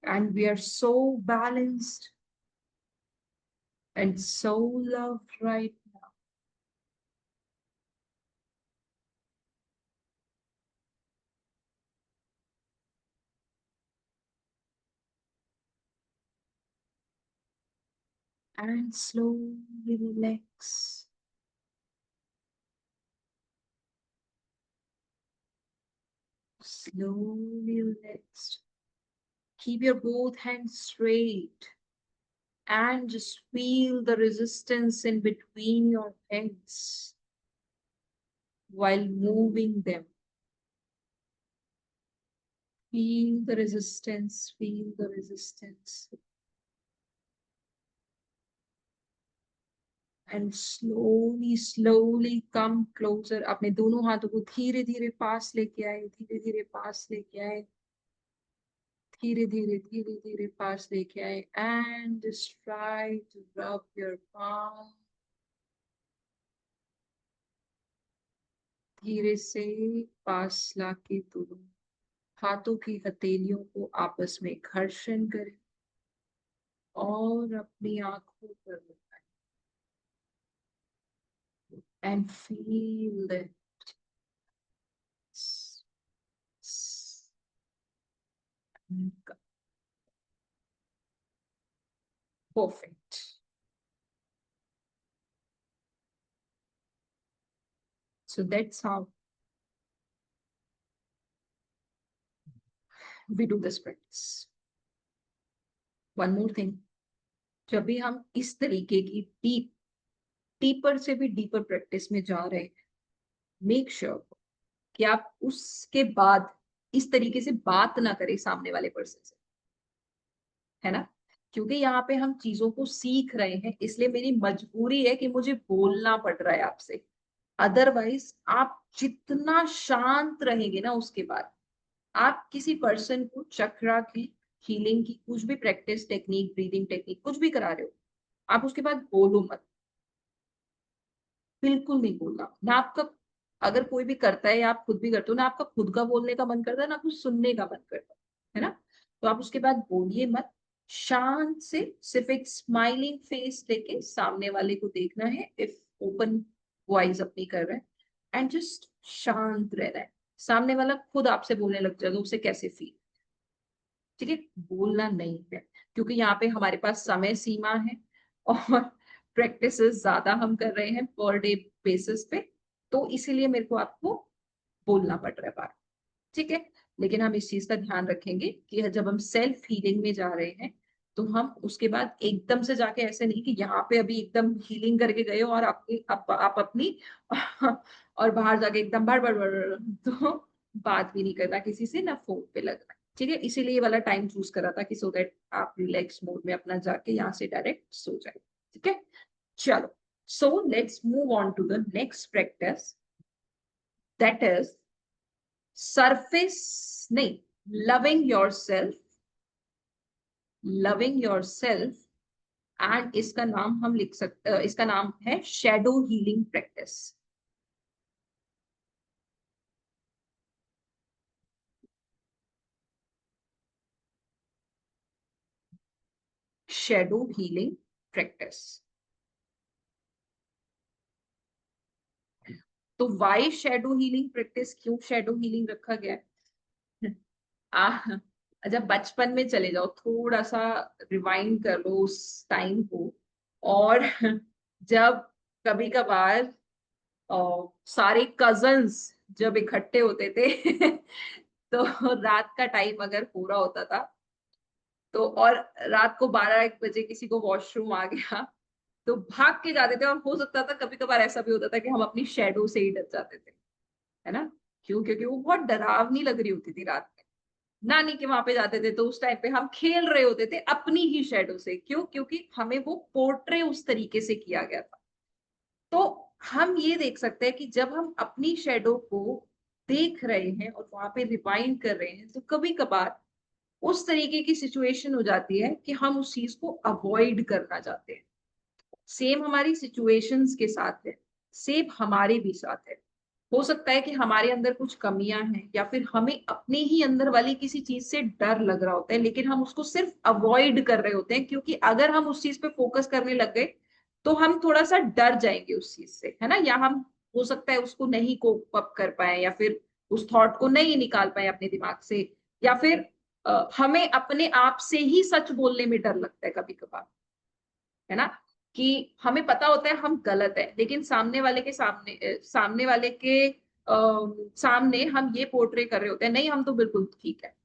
And we are so balanced and so loved right now. And slowly relax. Slowly relax. Keep your both hands straight and just feel the resistance in between your hands while moving them. Feel the resistance, feel the resistance. And slowly, slowly come closer. अपने दोनों हाथों को धीरे धीरे पास लेके आए, धीरे धीरे पास लेके आए, धीरे धीरे पास लेके आए. And just try to rub your palm. धीरे से पास लाके दोनों हाथों की हथेलियों को आपस में घर्षण करें और अपनी आंखों पर लगाएं. And feel that. Perfect. So that's how we do this practice. One more thing. जब भी हम इस तरीके की डीपर से भी डीपर प्रैक्टिस में जा रहे हैं, मेक श्योर कि आप उसके बाद इस तरीके से बात ना करें सामने वाले पर्सन से, है ना? क्योंकि यहाँ पे हम चीजों को सीख रहे हैं, इसलिए मेरी मजबूरी है कि मुझे बोलना पड़ रहा है आपसे. अदरवाइज आप जितना शांत रहेंगे ना, उसके बाद आप किसी पर्सन को चक्रा की हीलिंग की कुछ भी प्रैक्टिस टेक्निक, ब्रीदिंग टेक्निक कुछ भी करा रहे हो, आप उसके बाद बोलो मत. बिल्कुल नहीं बोलना ना. आपका अगर कोई भी करता है या आप खुद भी करते हो ना, आपका खुद का बोलने का मन करता है ना, कुछ सुनने का मन करता है ना, तो आप उसके बाद बोलिए मत. शांत से सिर्फ एक स्माइलिंग फेस लेके सामने वाले को देखना है, इफ ओपन वॉइस अपनी कर रहे हैं, एंड जस्ट शांत रहना है. सामने वाला खुद आपसे बोलने लग जाएगा उसे कैसे फील. ठीक है, बोलना नहीं है, क्योंकि यहाँ पे हमारे पास समय सीमा है और प्रैक्टिस ज्यादा हम कर रहे हैं पर डे बेसिस पे, तो इसीलिए मेरे को आपको बोलना पड़ रहा है बार. ठीक है, लेकिन हम इस चीज का ध्यान रखेंगे कि जब हम सेल्फ हीलिंग में जा रहे हैं तो हम उसके बाद एकदम से जाके ऐसे नहीं कि यहाँ पे अभी एकदम हीलिंग करके गए हो और आप अपनी और बाहर जाके एकदम बार बार तो बात भी नहीं करना किसी से, ना फोन पे लगना. ठीक है, इसीलिए ये वाला टाइम चूज करा था कि सो दैट आप रिलैक्स मोड में अपना जाके यहाँ से डायरेक्ट सो जाए. ठीक है, चलो So let's move on to the next practice, that is surface नहीं, loving yourself एंड इसका नाम हम लिख सकते, इसका नाम है shadow healing practice. Shadow healing practice. तो वाई शेडो हीलिंग प्रैक्टिस, क्यों शेडो हीलिंग रखा गया है? जब बचपन में चले जाओ, थोड़ा सा रिवाइंड कर लो उस टाइम को, और जब कभी कभार सारे कजन्स जब इकट्ठे होते थे तो रात का टाइम अगर पूरा होता था तो, और रात को 12-1 बजे किसी को वॉशरूम आ गया तो भाग के जाते थे, और हो सकता था कभी कभार ऐसा भी होता था कि हम अपनी शेडो से ही डर जाते थे, है ना? क्यों? क्योंकि वो बहुत डरावनी लग रही होती थी रात में। नानी के वहां पे जाते थे तो उस टाइम पे हम खेल रहे होते थे अपनी ही शेडो से। क्यों? क्योंकि हमें वो पोर्ट्रे उस तरीके से किया गया था। तो हम ये देख सकते हैं कि जब हम अपनी शेडो को देख रहे हैं और वहां पे रिवाइंड कर रहे हैं, तो कभी कभार उस तरीके की सिचुएशन हो जाती है कि हम उस चीज को अवॉइड करना चाहते हैं। सेम हमारी सिचुएशंस के साथ है, सेम हमारे भी साथ है। हो सकता है कि हमारे अंदर कुछ कमियां हैं, या फिर हमें अपने ही अंदर वाली किसी चीज से डर लग रहा होता है, लेकिन हम उसको सिर्फ अवॉइड कर रहे होते हैं, क्योंकि अगर हम उस चीज पे फोकस करने लग गए तो हम थोड़ा सा डर जाएंगे उस चीज से, है ना? या हम हो सकता है उसको नहीं कोप अप कर पाए, या फिर उस थॉट को नहीं निकाल पाए अपने दिमाग से, या फिर हमें अपने आप से ही सच बोलने में डर लगता है कभी कभार, है ना? कि हमें पता होता है हम गलत है, लेकिन सामने वाले के सामने हम ये पोर्ट्रे कर रहे होते हैं, नहीं हम तो बिल्कुल ठीक है।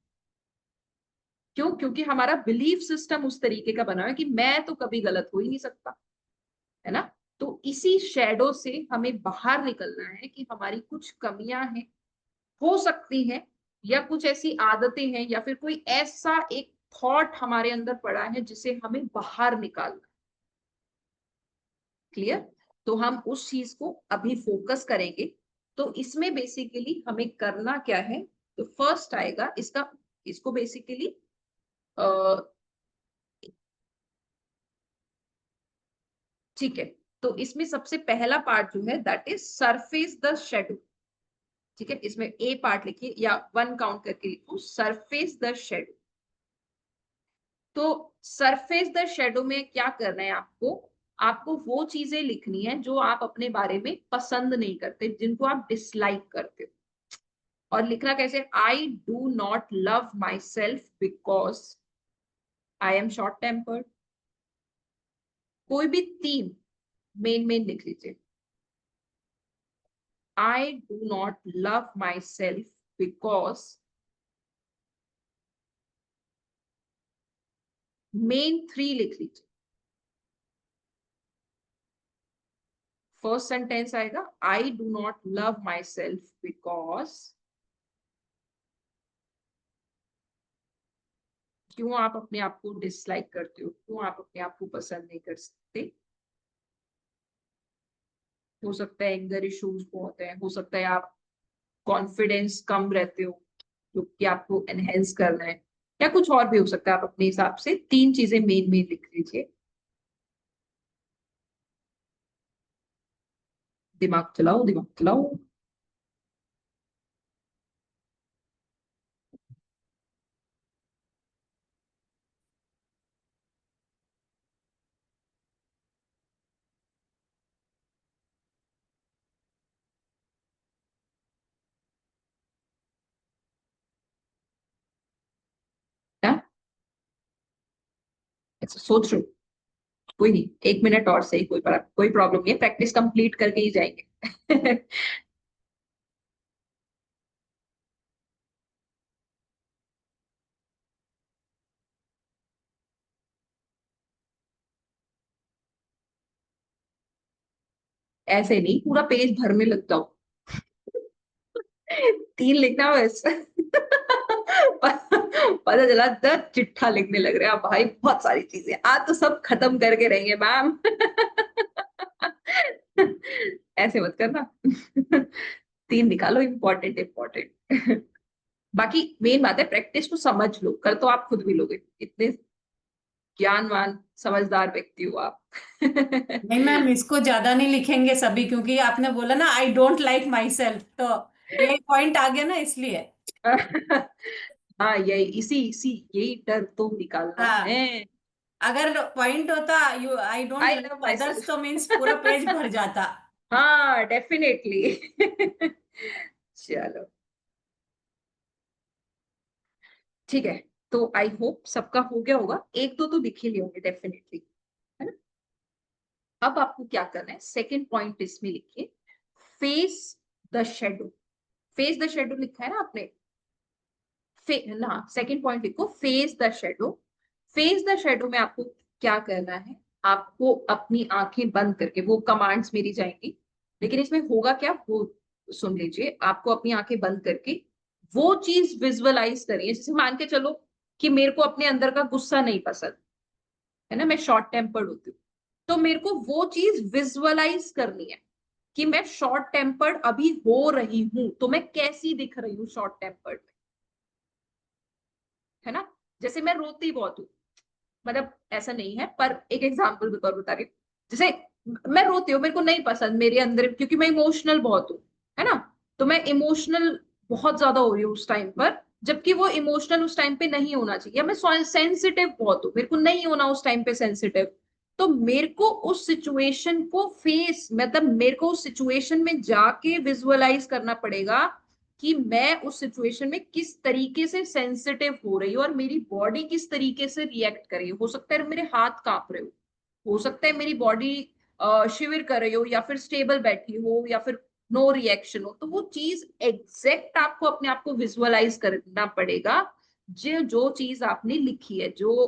क्यों? क्योंकि हमारा बिलीफ सिस्टम उस तरीके का बना है कि मैं तो कभी गलत हो ही नहीं सकता, है ना? तो इसी शेडो से हमें बाहर निकलना है कि हमारी कुछ कमियां हैं, हो सकती हैं, या कुछ ऐसी आदतें हैं, या फिर कोई ऐसा एक थॉट हमारे अंदर पड़ा है जिसे हमें बाहर निकालना। क्लियर? तो हम उस चीज को अभी फोकस करेंगे। तो इसमें बेसिकली हमें करना क्या है? तो फर्स्ट आएगा इसका, इसको बेसिकली ठीक है। तो इसमें सबसे पहला पार्ट जो है that is surface the shadow. ठीक है, इसमें ए पार्ट लिखिए या 1 काउंट करके लिखो, सरफेस द शेडो। तो सरफेस द शेडो में क्या करना है आपको? आपको वो चीजें लिखनी है जो आप अपने बारे में पसंद नहीं करते, जिनको आप डिसलाइक करते हो। और लिखना कैसे? I do not love my self because I am short tempered. कोई भी 3 मेन लिख लीजिए। I do not love my self because, main 3 लिख लीजिए। फर्स्ट सेंटेंस आएगा I do not love my self because, क्यों आप अपने आप को डिसलाइक करते हो, क्यों आप अपने आप को पसंद नहीं कर सकते। हो सकता है एंगर इश्यूज बहुत है, हो सकता है आप कॉन्फिडेंस कम रहते हो जो कि आपको एनहेंस करना है, या कुछ और भी हो सकता है। आप अपने हिसाब से 3 चीजें मेन लिख लीजिए। दिमाग चलाओ, दिमाग चलाओ। क्या? अच्छा, सोच लो। कोई नहीं, 1 मिनट और सही, कोई प्रॉब्लम नहीं है, प्रैक्टिस कंप्लीट करके ही जाएंगे। ऐसे नहीं पूरा पेज भरने लग जाओ। 3 लिखना बस। पता चला 10 चिट्ठा लिखने लग रहे हैं आप भाई, बहुत सारी चीजें आज तो सब खत्म करके रहेंगे मैम। ऐसे मत करना। 3 निकालो इम्पोर्टेंट इम्पोर्टेंट। बाकी मेन बात है प्रैक्टिस को समझ लो, कर तो आप खुद भी लोगे, इतने ज्ञानवान समझदार व्यक्ति हो आप। नहीं मैम, इसको ज्यादा नहीं लिखेंगे सभी, क्योंकि आपने बोला ना I don't like my self, तो ये पॉइंट आ गया ना इसलिए। हाँ, यही इसी इसी यही डर तो निकालना हाँ, है। अगर पॉइंट होता you I don't I like love my others, self. तो मीन्स पूरा पेज भर जाता। हाँ डेफिनेटली। चलो ठीक है, तो आई होप सबका हो गया होगा, एक दो तो दिख ही लिए होंगे डेफिनेटली, है ना। अब आपको क्या करना है, सेकंड पॉइंट इसमें लिखिए, face the shadow. Face the shadow लिखा है ना आपने, ना सेकंड पॉइंट लिखो face the shadow. Face the shadow में आपको क्या करना है, आपको अपनी आंखें बंद करके, वो कमांड्स मेरी जाएंगी, लेकिन इसमें होगा क्या वो सुन लीजिए। आपको अपनी आंखें बंद करके वो चीज विजुअलाइज करिए, जैसे मान के चलो कि मेरे को अपने अंदर का गुस्सा नहीं पसंद, है ना, मैं शॉर्ट टेम्पर्ड होती हूँ, तो मेरे को वो चीज विजुअलाइज करनी है कि मैं शॉर्ट टेम्पर्ड अभी हो रही हूं, तो मैं कैसी दिख रही हूँ शॉर्ट टेम्पर्ड में, है ना। जैसे मैं रोती बहुत हूँ, मतलब ऐसा नहीं है पर एक एग्जाम्पल बता रही हूँ, जैसे मैं रोती हूँ, मेरे को नहीं पसंद मेरे अंदर, क्योंकि मैं इमोशनल बहुत हूँ, है ना, तो मैं इमोशनल बहुत ज्यादा हो रही हूँ उस टाइम पर, जबकि वो इमोशनल उस टाइम पे नहीं होना चाहिए, या मैं सेंसिटिव बहुत हूँ, मेरे को नहीं होना उस टाइम पे सेंसिटिव, तो मेरे को उस सिचुएशन को फेस, मतलब मेरे को उस सिचुएशन में जाके विजुअलाइज करना पड़ेगा कि मैं उस सिचुएशन में किस तरीके से सेंसिटिव हो रही हूँ और मेरी बॉडी किस तरीके से रिएक्ट कर रही है। हो सकता है मेरे हाथ कांप रहे हो सकता है मेरी बॉडी शिविर कर रही हो, या फिर स्टेबल बैठी हो, या फिर नो रिएक्शन हो, तो वो चीज एग्जैक्ट आपको अपने आप को विजुअलाइज करना पड़ेगा। जो जो चीज आपने लिखी है, जो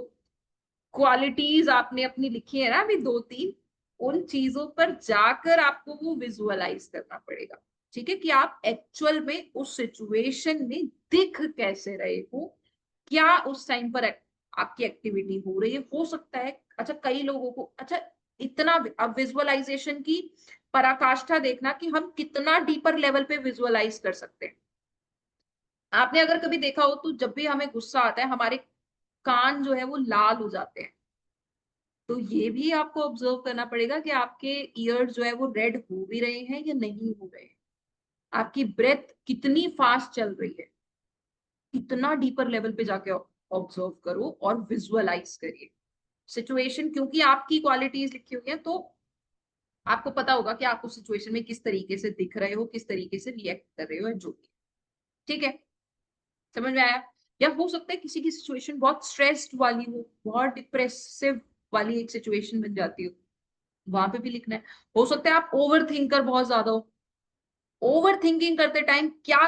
क्वालिटीज आपने अपनी लिखी है ना अभी 2-3, उन चीजों पर जाकर आपको वो विजुअलाइज करना पड़ेगा, ठीक है, कि आप एक्चुअल में उस सिचुएशन में दिख कैसे रहे हो, क्या उस टाइम पर आपकी एक्टिविटी हो रही है। हो सकता है, अच्छा कई लोगों को, अच्छा इतना, अब विजुअलाइजेशन की पराकाष्ठा देखना कि हम कितना डीपर लेवल पे विजुअलाइज कर सकते हैं। आपने अगर कभी देखा हो तो जब भी हमें गुस्सा आता है हमारे कान जो है वो लाल हो जाते हैं, तो ये भी आपको ऑब्जर्व करना पड़ेगा कि आपके ईयर्स जो है वो रेड हो भी रहे हैं या नहीं हो रहे हैं, आपकी ब्रेथ कितनी फास्ट चल रही है, इतना डीपर लेवल पे जाके ऑब्जर्व करो और विजुअलाइज करिए सिचुएशन, क्योंकि आपकी क्वालिटीज लिखी हुई है, तो आपको पता होगा कि आप उस सिचुएशन में किस तरीके से दिख रहे हो, किस तरीके से रिएक्ट कर रहे हो, जो भी, ठीक है, समझ में आया। या हो सकता है किसी की सिचुएशन बहुत स्ट्रेस्ड वाली हो, बहुत डिप्रेसिव वाली एक सिचुएशन बन जाती हो, वहां पे भी लिखना है। हो सकता है आप ओवर थिंकर बहुत ज्यादा हो, ओवर थिंकिंग करते टाइम क्या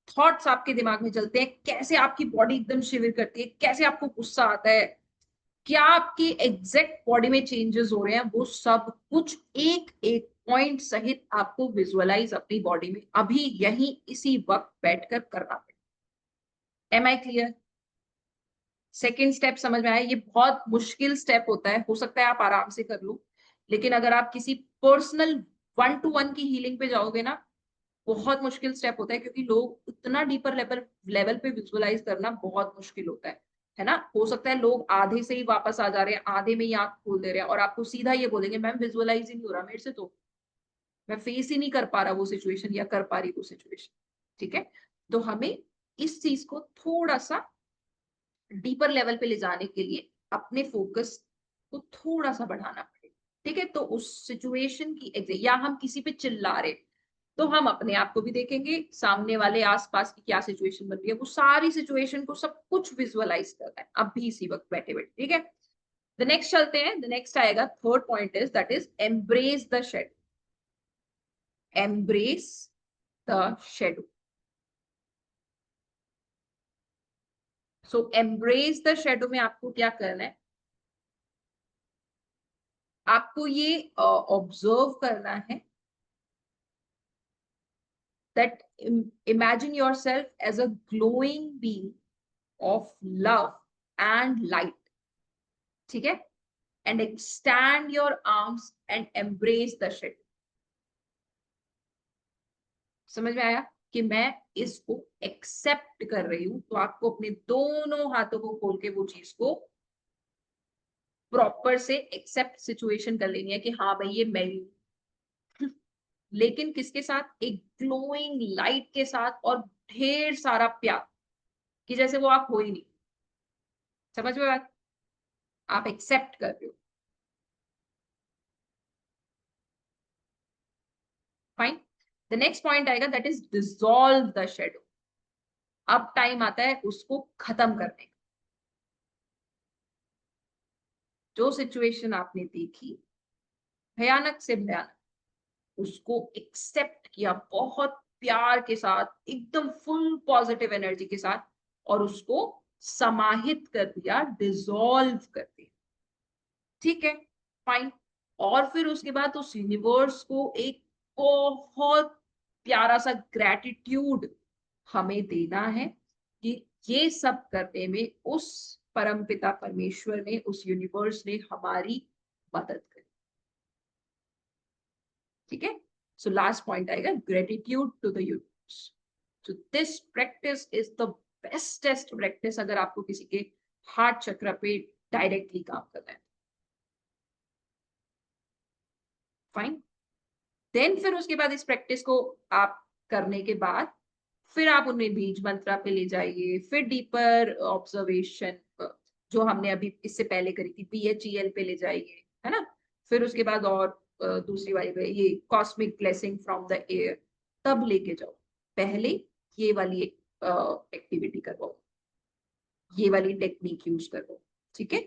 थॉट्स आपके दिमाग में चलते हैं, कैसे आपकी बॉडी एकदम शिविर करती है, कैसे आपको गुस्सा आता है, क्या आपकी एग्जैक्ट बॉडी में चेंजेस हो रहे हैं, वो सब कुछ एक एक पॉइंट सहित आपको विजुअलाइज अपनी बॉडी में अभी यही इसी वक्त बैठकर करना पड़ेगा। Am I clear. Second step समझ में आया, ये बहुत मुश्किल स्टेप होता है, हो सकता है आप आराम से कर लो, लेकिन अगर आप किसी पर्सनल 1-to-1 की हीलिंग पे जाओगे ना, बहुत मुश्किल स्टेप होता है, क्योंकि लोग इतना डीपर लेवल लेवल पे विजुअलाइज करना बहुत मुश्किल होता है ना। हो सकता है लोग आधे से ही वापस आ जा रहे हैं, आधे में ही आंख खोल दे रहे हैं और आपको सीधा ये बोलेंगे मैम विजुअलाइज ही नहीं हो रहा मेरे से, तो मैं फेस ही नहीं कर पा रहा वो सिचुएशन या कर पा रही वो सिचुएशन, ठीक है। तो हमें इस चीज को थोड़ा सा डीपर लेवल पे ले जाने के लिए अपने फोकस को थोड़ा सा बढ़ाना पड़ेगा, ठीक है। तो उस सिचुएशन की या हम किसी पे चिल्ला रहे, तो हम अपने आप को भी देखेंगे, सामने वाले आसपास की क्या सिचुएशन बन रही है, वो सारी सिचुएशन को सब कुछ विजुअलाइज करना है अभी इसी वक्त बैठे बैठे, ठीक है। द नेक्स्ट चलते हैं, द नेक्स्ट आएगा third point is that is embrace the shadow. Embrace the shadow. So embrace the shadow में आपको क्या करना है, आपको ये ऑब्जर्व करना है that imagine yourself as a glowing being of love and light, ठीक है, and extend your arms and embrace the shadow. समझ में आया कि मैं इसको एक्सेप्ट कर रही हूं, तो आपको अपने दोनों हाथों को खोल के वो चीज को प्रॉपर से एक्सेप्ट सिचुएशन कर लेनी है कि हाँ भाई ये मैं हूं। लेकिन किसके साथ? एक ग्लोइंग लाइट के साथ और ढेर सारा प्यार, कि जैसे वो आप हो ही नहीं। समझ में बात? आप एक्सेप्ट कर रहे हो। फाइन। द नेक्स्ट पॉइंट आएगा, that is dissolve the shadow. अब टाइम आता है उसको खत्म करने का। जो सिचुएशन आपने देखी भयानक से भयानक, उसको एक्सेप्ट किया बहुत प्यार के साथ, एकदम फुल पॉजिटिव एनर्जी के साथ, और उसको समाहित कर दिया, डिसॉल्व कर दिया। ठीक है, फाइन। और फिर उसके बाद उस यूनिवर्स को एक बहुत प्यारा सा ग्रेटिट्यूड हमें देना है कि ये सब करने में उस परमपिता परमेश्वर ने, उस यूनिवर्स ने हमारी मदद करी। ठीक है, सो लास्ट पॉइंट आएगा, gratitude to the universe. So this practice is the bestest practice अगर आपको किसी के हार्ट चक्र पे डायरेक्टली काम करना है। फाइन। देन फिर उसके बाद इस प्रैक्टिस को आप करने के बाद फिर आप उन्हें बीज मंत्रा पे ले जाइए, फिर डीपर ऑब्जर्वेशन जो हमने अभी इससे पहले करी थी BHEL पे ले जाइए, है ना। फिर उसके बाद और दूसरी वाली पे ये cosmic blessing from the air, तब लेके जाओ। पहले ये वाली एक्टिविटी करवाओ, ये वाली टेक्निक यूज करो। ठीक है,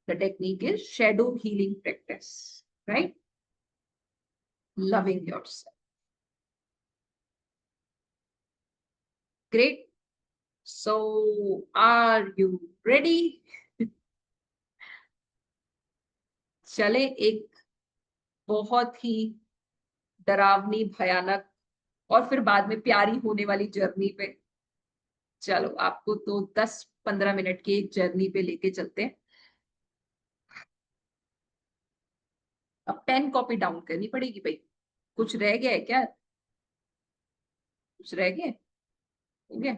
the technique is shadow healing practice, right? Loving yourself. Great. So, are you ready? चले एक बहुत ही डरावनी, भयानक और फिर बाद में प्यारी होने वाली जर्नी पे। चलो आपको तो 10-15 मिनट की एक जर्नी पे लेके चलते हैं। अब पेन कॉपी डाउन करनी पड़ेगी भाई। कुछ रह गया है क्या? कुछ रह गया है? हो गया?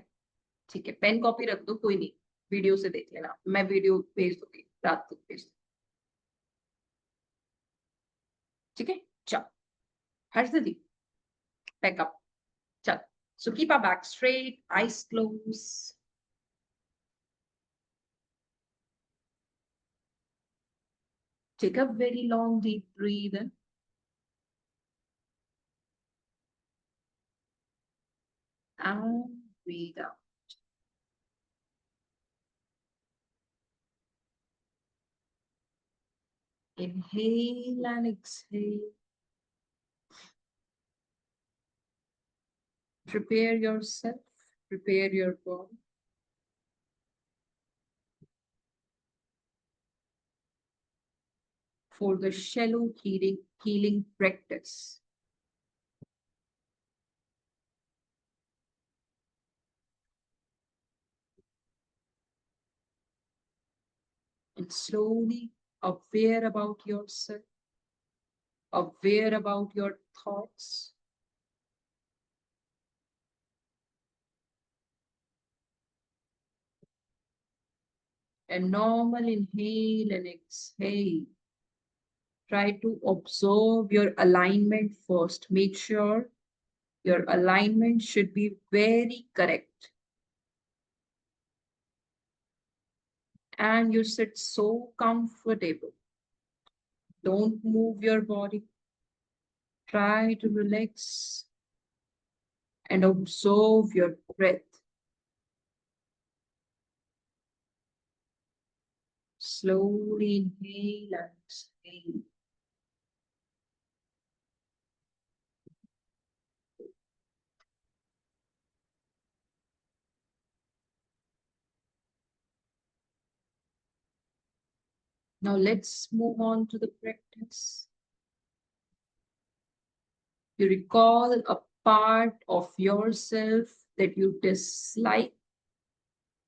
ठीक है, पेन कॉपी रख दो, कोई नहीं, वीडियो से देख लेना, मैं वीडियो भेज दूंगी, रात तक भेज दूंगी। ठीक है, चलो हर्षदी, पैक अप, चल। So keep our back straight, eyes closed. Take a very long deep breathe in and breathe out. Inhale and exhale. Prepare yourself, prepare your body for the shallow healing practice. And slowly aware about yourself, aware about your thoughts. And normal inhale and exhale. Try to observe your alignment first. Make sure your alignment should be very correct. And you sit so comfortable. Don't move your body. Try to relax and observe your breath. Slowly inhale and exhale. Now let's move on to the practice. You recall a part of yourself that you dislike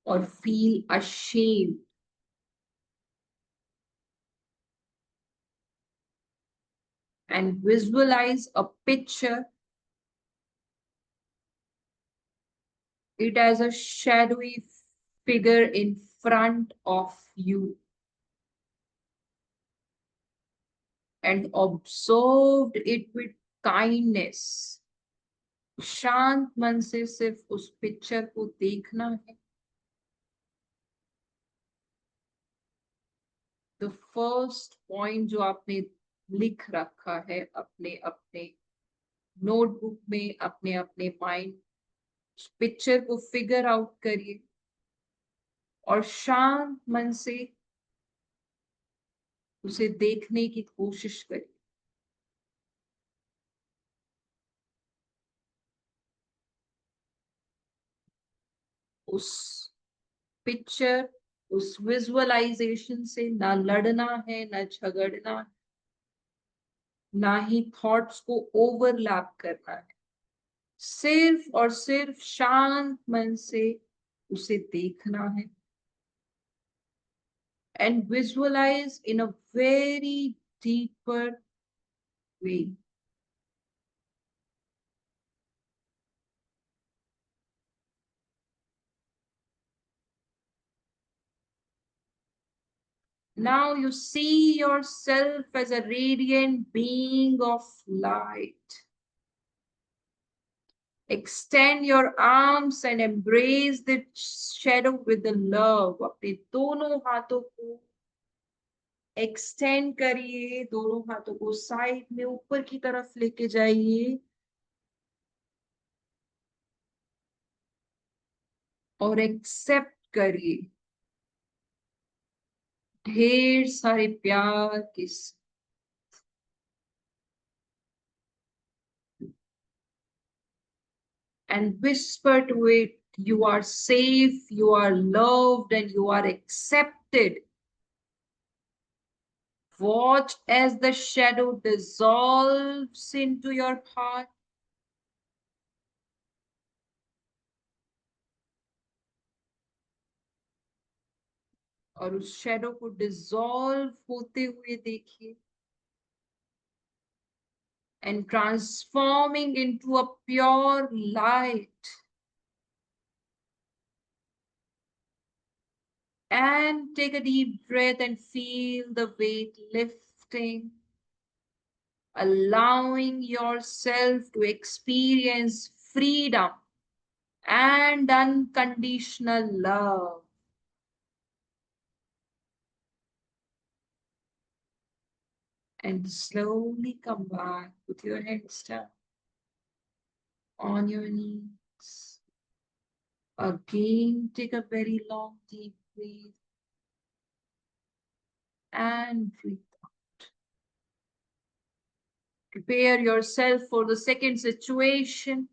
or feel ashamed. And visualize a picture it as a shadowy figure in front of you and observed it with kindness. शांत मन से सिर्फ उस पिक्चर को देखना है. The first point जो आपने लिख रखा है अपने अपने नोटबुक में, अपने अपने माइंड, पिक्चर को फिगर आउट करिए और शांत मन से उसे देखने की कोशिश करिए. उस पिक्चर, उस विजुअलाइजेशन से ना लड़ना है, ना झगड़ना है, ना ही थॉट्स को ओवरलैप करना है. सिर्फ और सिर्फ शांत मन से उसे देखना है. And visualize in a very deeper way. Now you see yourself as a radiant being of light. Extend your arms and embrace the shadow with the love. अपने दोनों हाथों को एक्सटेंड करिए, दोनों हाथों को साइड में ऊपर की तरफ लेके जाइए और एक्सेप्ट करिए ढेर सारे प्यार के and whisper to it, you are safe, you are loved, and you are accepted. Watch as the shadow dissolves into your heart. और उस shadow को dissolve होते हुए देखिए and transforming into a pure light. And take a deep breath and feel the weight lifting, allowing yourself to experience freedom and unconditional love. And slowly come back with your hands down on your knees. Again, take a very long, deep breath and breathe out. Prepare yourself for the second situation.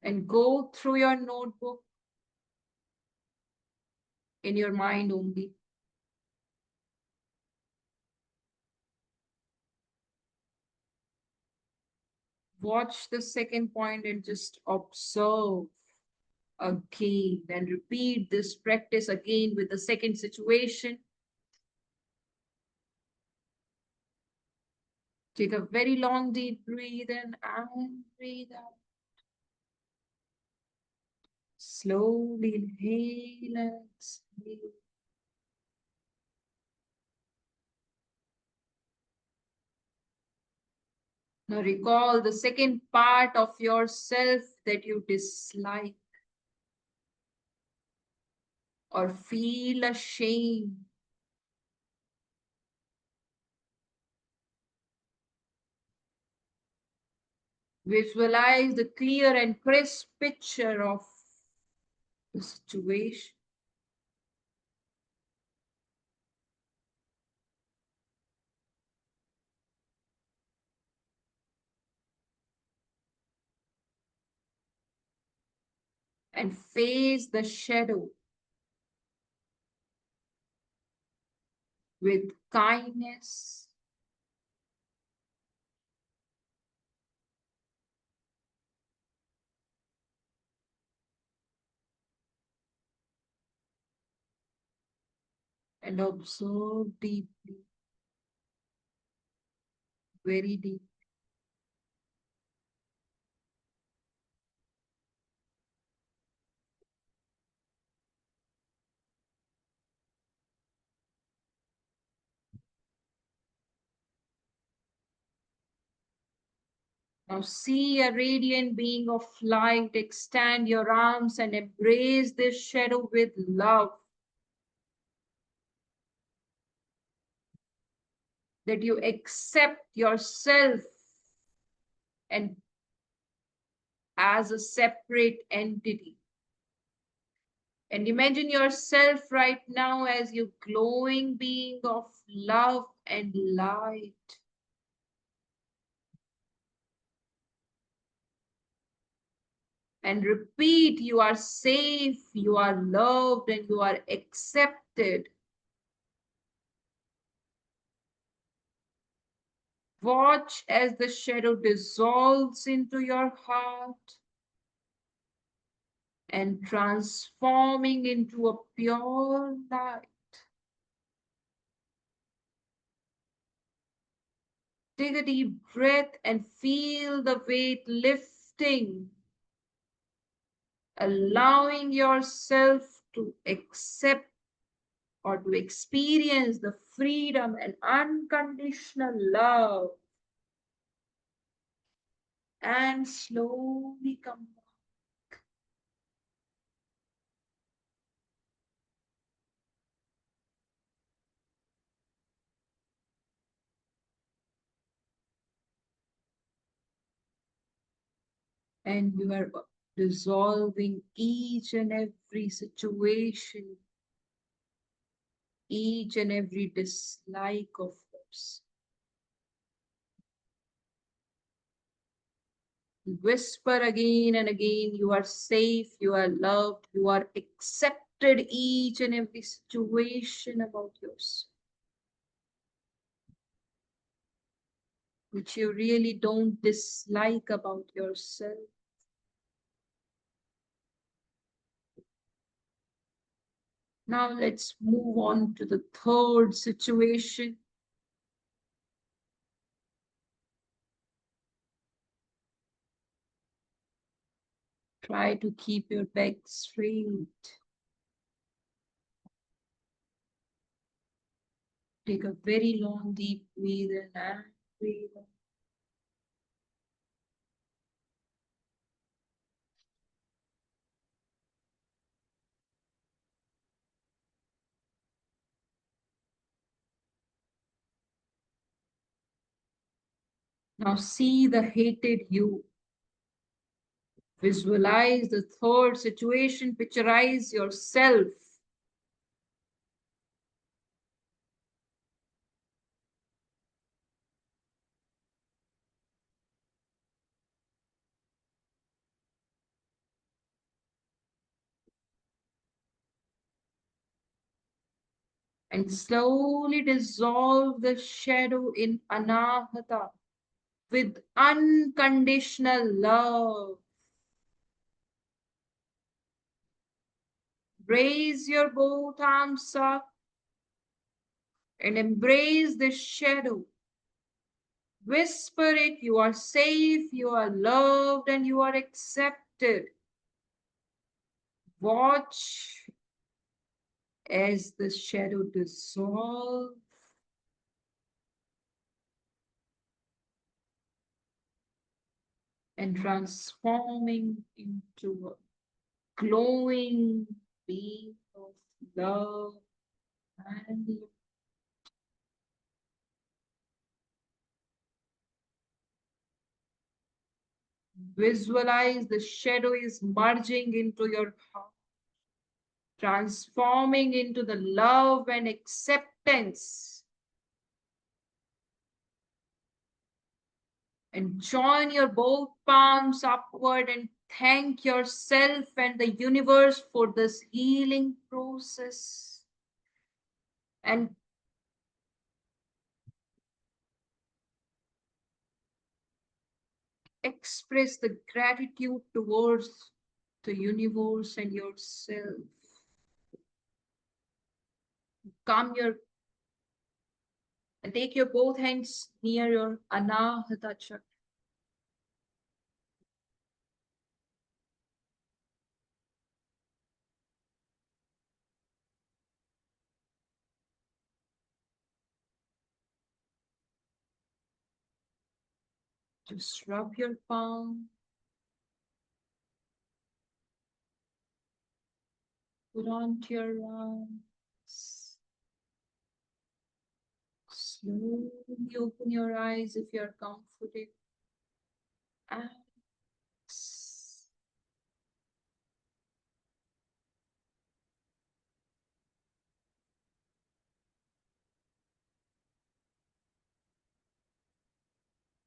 And go through your notebook in your mind only. Watch the second point and just observe again and repeat this practice again with the second situation. Take a very long deep breathe in and breathe out. Slowly inhale and exhale. Now recall the second part of yourself that you dislike or feel ashamed. Visualize the clear and crisp picture of the situation. And face the shadow with kindness and observe deeply, very deep. Now see a radiant being of light. Extend your arms and embrace this shadow with love. That you accept yourself and as a separate entity. And imagine yourself right now as you glowing being of love and light. And repeat, you are safe, you are loved, and you are accepted. Watch as the shadow dissolves into your heart and transforming into a pure light. Take a deep breath and feel the weight lifting, allowing yourself to accept or to experience the freedom and unconditional love. And slowly come back. And you are dissolving each and every situation, each and every dislike of yours. Whisper again and again, you are safe, you are loved, you are accepted, each and every situation about yours, which you really don't dislike about yourself. Now let's move on to the third situation. Try to keep your back straight. Take a very long, deep breath in and breathe out. Now see the hated you. Visualize the third situation. Picturize yourself. And slowly dissolve the shadow in anahata with unconditional love. Raise your both arms up and embrace the shadow. Whisper it, you are safe, you are loved, and you are accepted. Watch as the shadow dissolves and transforming into a glowing being of love and light. Visualize the shadow is merging into your heart, transforming into the love and acceptance. And join your both palms upward and thank yourself and the universe for this healing process. And express the gratitude towards the universe and yourself. Calm your and take your both hands near your anahata chakra. Just rub your palm. Put onto your arms. Slowly open your eyes if you're comfortable. And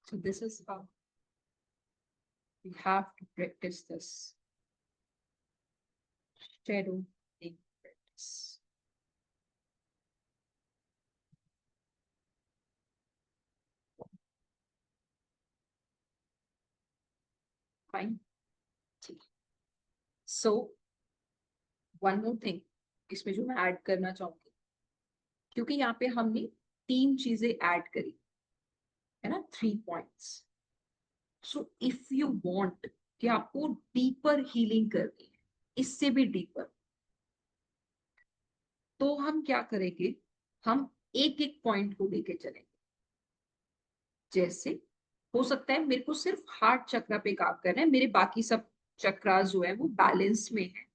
so this is how we have to practice this shadow thing practice. Fine. So one more thing इसमें जो मैं ऐड करना चाहूंगी, क्योंकि यहाँ पे हमने 3 चीजें ऐड करी है ना, 3 points. So if you want कि आपको डीपर हीलिंग करनी है, इससे भी डीपर, तो हम क्या करेंगे, हम एक एक पॉइंट को लेके चलेंगे. जैसे हो सकता है मेरे को सिर्फ हार्ट चक्र पे काम करना है, मेरे बाकी सब चक्रास जो है वो बैलेंस में है,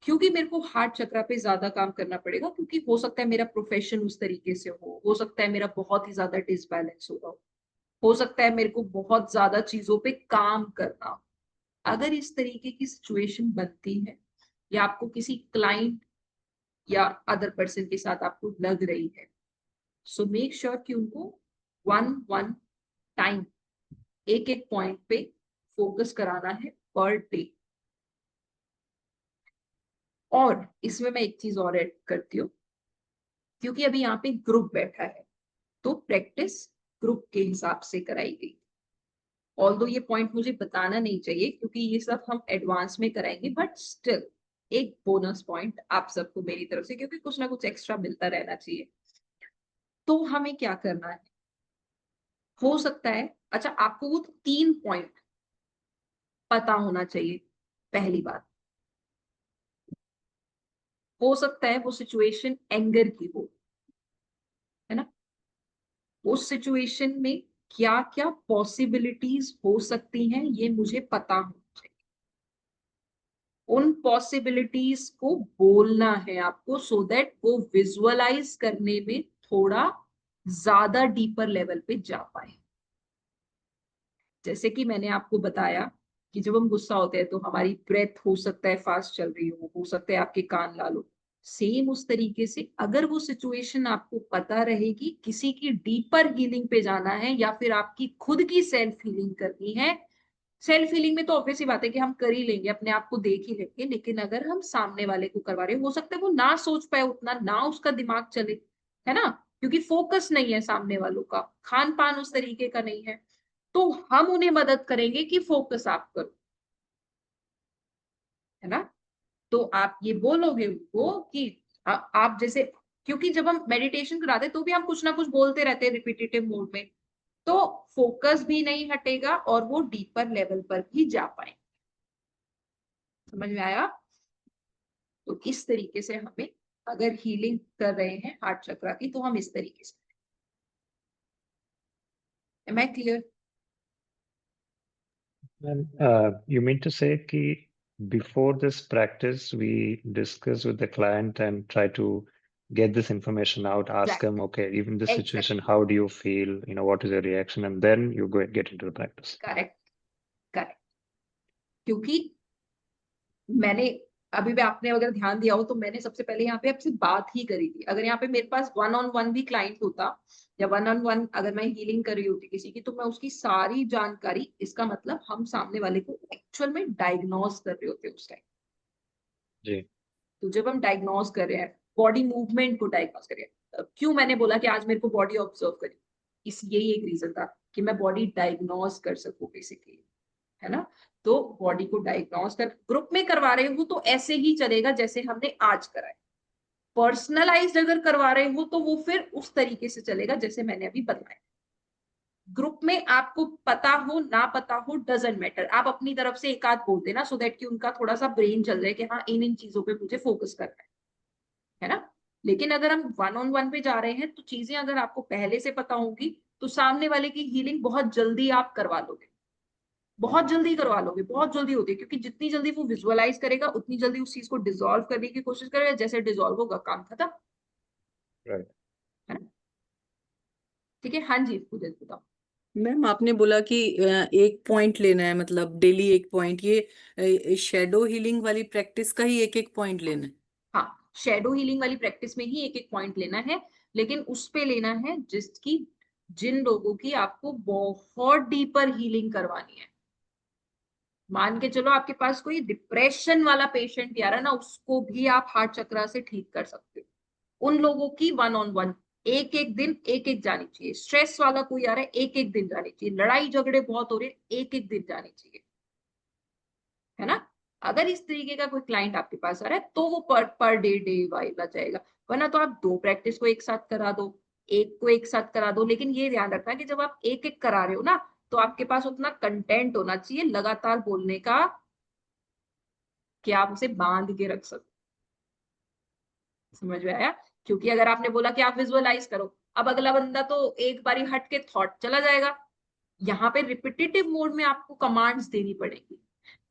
क्योंकि मेरे को हार्ट चक्र पे ज्यादा काम करना पड़ेगा, क्योंकि हो सकता है मेरा प्रोफेशन उस तरीके से हो सकता है मेरा बहुत ही ज्यादा डिसबैलेंस हो सकता है मेरे को बहुत ज्यादा चीजों पे काम करना हो. अगर इस तरीके की सिचुएशन बनती है, या आपको किसी क्लाइंट या अदर पर्सन के साथ आपको लग रही है, सो मेक श्योर कि उनको वन टाइम एक एक पॉइंट पे फोकस कराना है पर डे. और इसमें मैं एक चीज और ऐड करती हूँ, क्योंकि अभी यहाँ पे ग्रुप बैठा है, तो प्रैक्टिस ग्रुप के हिसाब से कराई गई. ऑल्दो ये पॉइंट मुझे बताना नहीं चाहिए, क्योंकि ये सब हम एडवांस में कराएंगे, बट स्टिल एक बोनस पॉइंट आप सबको मेरी तरफ से, क्योंकि कुछ ना कुछ एक्स्ट्रा मिलता रहना चाहिए. तो हमें क्या करना है, हो सकता है, अच्छा आपको वो 3 पॉइंट पता होना चाहिए. पहली बात, हो सकता है वो सिचुएशन एंगर की हो, है ना, उस सिचुएशन में क्या क्या पॉसिबिलिटीज हो सकती हैं ये मुझे पता होना चाहिए. उन पॉसिबिलिटीज को बोलना है आपको, सो दैट वो विजुअलाइज करने में थोड़ा ज्यादा डीपर लेवल पे जा पाए. जैसे कि मैंने आपको बताया कि जब हम गुस्सा होते हैं तो हमारी ब्रेथ हो सकता है फास्ट चल रही हो सकता है आपके कान लाल हो. सेम उस तरीके से अगर वो सिचुएशन आपको पता रहेगी, किसी की डीपर हीलिंग पे जाना है या फिर आपकी खुद की सेल्फ हीलिंग करनी है. सेल्फ हीलिंग में तो ऑब्वियस ही बात है कि हम कर ही लेंगे, अपने आप को देख ही लेंगे, लेकिन अगर हम सामने वाले को करवा रहे हैं, हो सकता है वो ना सोच पाए उतना, ना उसका दिमाग चले, है ना, क्योंकि फोकस नहीं है सामने वालों का, खान पान उस तरीके का नहीं है, तो हम उन्हें मदद करेंगे कि फोकस आप करो, है ना. तो आप ये बोलोगे उनको कि आप जैसे, क्योंकि जब हम मेडिटेशन कराते तो भी हम कुछ ना कुछ बोलते रहते हैं रिपीटेटिव मोड में, तो फोकस भी नहीं हटेगा और वो डीपर लेवल पर भी जा पाए. समझ में आया. तो इस तरीके से हमें, अगर हीलिंग कर रहे हैं हार्ट चक्र की, तो हम इस तरीके से. Am I clear. And you mean to say कि before this practice, we discuss with the client and try to get this information out, ask them, okay, even this situation, how do you feel? What is your reaction? And then you go and get into the practice. Correct correct. क्योंकि मैंने अभी भी, आपने अगर ध्यान दिया हो तो मैंने सबसे पहले यहाँ पे आपसे बात ही करी थी. अगर यहाँ पे मेरे पास 1-on-1 भी क्लाइंट होता, या 1-on-1 अगर मैं हीलिंग कर रही होती किसी की, तो मैं उसकी सारी जानकारी, इसका मतलब हम सामने वाले को एक्चुअल में डायग्नोज कर रहे होते उस टाइम. जी. तो जब हम डायग्नोज कर रहे हैं, बॉडी मूवमेंट को डायग्नोज कर रहे हैं, क्यों मैंने बोला कि आज मेरे को बॉडी ऑब्जर्व करी, यही एक रीजन था कि मैं बॉडी डायग्नोज कर सकूं बेसिकली, है ना. तो बॉडी को डायग्नोज कर, ग्रुप में करवा रहे हो तो ऐसे ही चलेगा जैसे हमने आज कराया. पर्सनलाइज्ड अगर करवा रहे हो तो वो फिर उस तरीके से चलेगा जैसे मैंने अभी बताया. ग्रुप में आपको पता हो ना पता हो डजंट मैटर, आप अपनी तरफ से एक आध बोल देना, सो दैट कि उनका थोड़ा सा ब्रेन चल जाए कि हाँ इन चीजों पे मुझे फोकस करना है ना. लेकिन अगर हम 1-on-1 पे जा रहे हैं, तो चीजें अगर आपको पहले से पता होंगी तो सामने वाले की हीलिंग बहुत जल्दी आप करवा लोगे, बहुत जल्दी करवा लोगे, बहुत जल्दी होती है, क्योंकि जितनी जल्दी वो विजुअलाइज करेगा उतनी जल्दी उस चीज को डिसॉल्व करने की कोशिश करेगा, जैसे डिसॉल्व होगा काम खत्म, Right. है ना? ठीक है, हाँ जी पूजा जी बताओ। मैम आपने बोला कि एक पॉइंट लेना है, मतलब डेली एक पॉइंट, ये शेडो हीलिंग वाली प्रैक्टिस का ही एक एक पॉइंट लेना है? हाँ, शेडो हीलिंग वाली प्रैक्टिस में ही एक एक पॉइंट लेना है, लेकिन उस पे लेना है जिन लोगों की आपको बहुत डीपर हीलिंग करवानी है। मान के चलो आपके पास कोई डिप्रेशन वाला पेशेंट आ रहा है ना, उसको भी आप हार्ट चक्रा से ठीक कर सकते हो। उन लोगों की 1-on-1 एक एक दिन एक एक जानी चाहिए। स्ट्रेस वाला कोई आ रहा है, एक एक दिन जानी चाहिए। लड़ाई झगड़े बहुत हो रहे हैं, एक एक दिन जानी चाहिए, है ना? अगर इस तरीके का कोई क्लाइंट आपके पास आ रहा है तो वो पर डे वाइला जाएगा, वरना तो आप 2 प्रैक्टिस को एक साथ करा दो, एक को एक साथ करा दो। लेकिन ये ध्यान रखना कि जब आप एक एक करा रहे हो ना, तो आपके पास उतना कंटेंट होना चाहिए लगातार बोलने का कि आप उसे बांध के रख सको। समझ में आया? क्योंकि अगर आपने बोला कि आप विजुअलाइज करो, अब अगला बंदा तो एक बारी हट के थॉट चला जाएगा। यहाँ पे रिपीटेटिव मोड में आपको कमांड्स देनी पड़ेगी।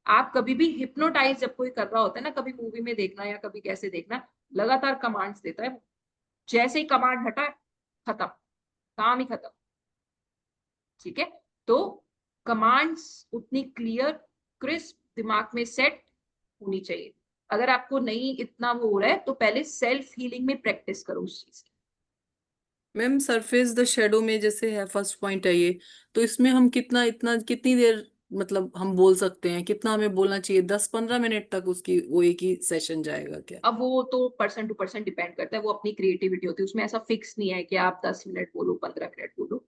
आप कभी भी हिप्नोटाइज जब कोई कर रहा होता है ना, कभी मूवी में देखना या कभी कैसे देखना, लगातार कमांड्स देता है, जैसे ही कमांड हटा खत्म, काम ही खत्म। ठीक है, तो कमांड्स उतनी क्लियर क्रिस्प दिमाग में सेट होनी चाहिए। अगर आपको नहीं इतना वो हो रहा है तो पहले सेल्फ हीलिंग में प्रैक्टिस करो उस चीज की। मैम सरफेस द शेडो में जैसे है फर्स्ट पॉइंट है ये, तो इसमें हम कितनी देर मतलब हम बोल सकते हैं, कितना हमें बोलना चाहिए? 10-15 मिनट तक उसकी वो एक ही सेशन जाएगा क्या? अब वो तो पर्सन टू पर्सन डिपेंड करता है, वो अपनी क्रिएटिविटी होती है, उसमें ऐसा फिक्स नहीं है कि आप 10 मिनट बोलो 15 मिनट बोलो।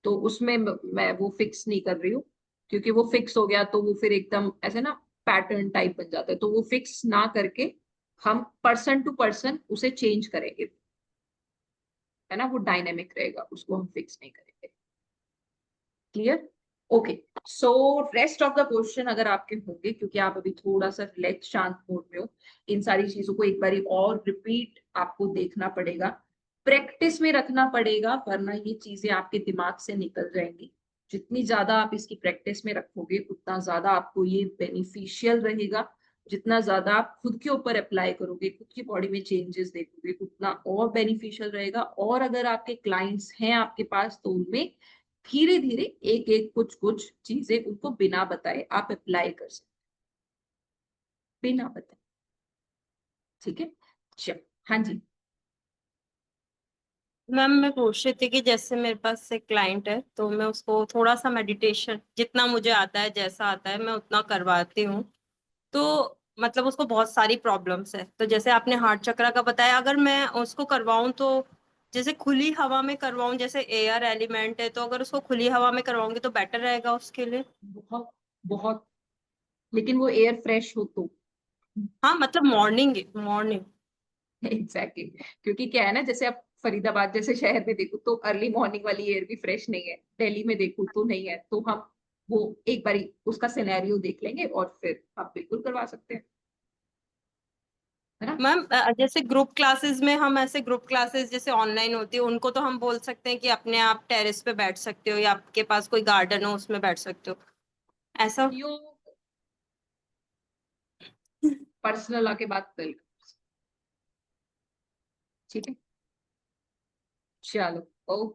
तो उसमें मैं वो फिक्स नहीं कर रही हूँ, क्योंकि वो फिक्स हो गया तो वो फिर एकदम ऐसे ना पैटर्न टाइप बन जाता है। तो वो फिक्स ना करके हम पर्सन टू पर्सन उसे चेंज करेंगे, है ना? वो डायनेमिक रहेगा, उसको हम फिक्स नहीं करेंगे। Clear? Okay, so rest of the question अगर आपके होंगे, क्योंकि आप अभी थोड़ा सा रिलैक्स शांत मोड में हो, इन सारी चीजों को एक बार और रिपीट आपको देखना पड़ेगा, प्रैक्टिस में रखना पड़ेगा, वरना ये चीजें आपके दिमाग से निकल जाएंगी। जितनी ज्यादा आप इसकी प्रैक्टिस में रखोगे उतना ज्यादा आपको ये बेनिफिशियल रहेगा। जितना ज्यादा आप खुद के ऊपर अप्लाई करोगे, खुद की बॉडी में चेंजेस देखोगे, उतना और बेनिफिशियल रहेगा। और अगर आपके क्लाइंट्स हैं आपके पास, तो उनमें धीरे धीरे एक एक कुछ कुछ चीजें उनको बिना बताए आप अप्लाई कर सकते, बिना बताए। ठीक है, चलो, हाँ जी। मैम मैं पूछ रही थी कि जैसे मेरे पास एक क्लाइंट है, तो मैं उसको थोड़ा सा मेडिटेशन जितना मुझे आता है, जैसा आता है मैं उतना करवाती हूँ। तो मतलब उसको बहुत सारी प्रॉब्लम्स है, तो जैसे आपने हार्ट चक्रा का बताया, अगर मैं उसको करवाऊँ तो जैसे खुली हवा में करवाऊँ, जैसे एयर एलिमेंट है, तो अगर उसको खुली हवा में करवाऊंगी तो बेटर रहेगा उसके लिए? बहुत बहुत, लेकिन वो एयर फ्रेश हो तो। हाँ मतलब मॉर्निंग मॉर्निंग। एग्जैक्टली क्योंकि क्या है ना, जैसे आप फरीदाबाद जैसे शहर में देखो तो अर्ली मॉर्निंग वाली एयर भी फ्रेश नहीं है, दिल्ली में देखो तो नहीं है। तो हम वो एक बारी उसका सिनेरियो देख लेंगे और फिर आप बिल्कुल करवा सकते हैं, है ना? मैम जैसे ग्रुप क्लासेस में, हम ऐसे ग्रुप क्लासेस जैसे ऑनलाइन होती है, उनको तो हम बोल सकते हैं कि अपने आप टेरेस पे बैठ सकते हो, या आपके पास कोई गार्डन हो उसमें बैठ सकते हो, ऐसा? यो पर्सनल आके बात कर लो। ठीक है, चलो, ओके।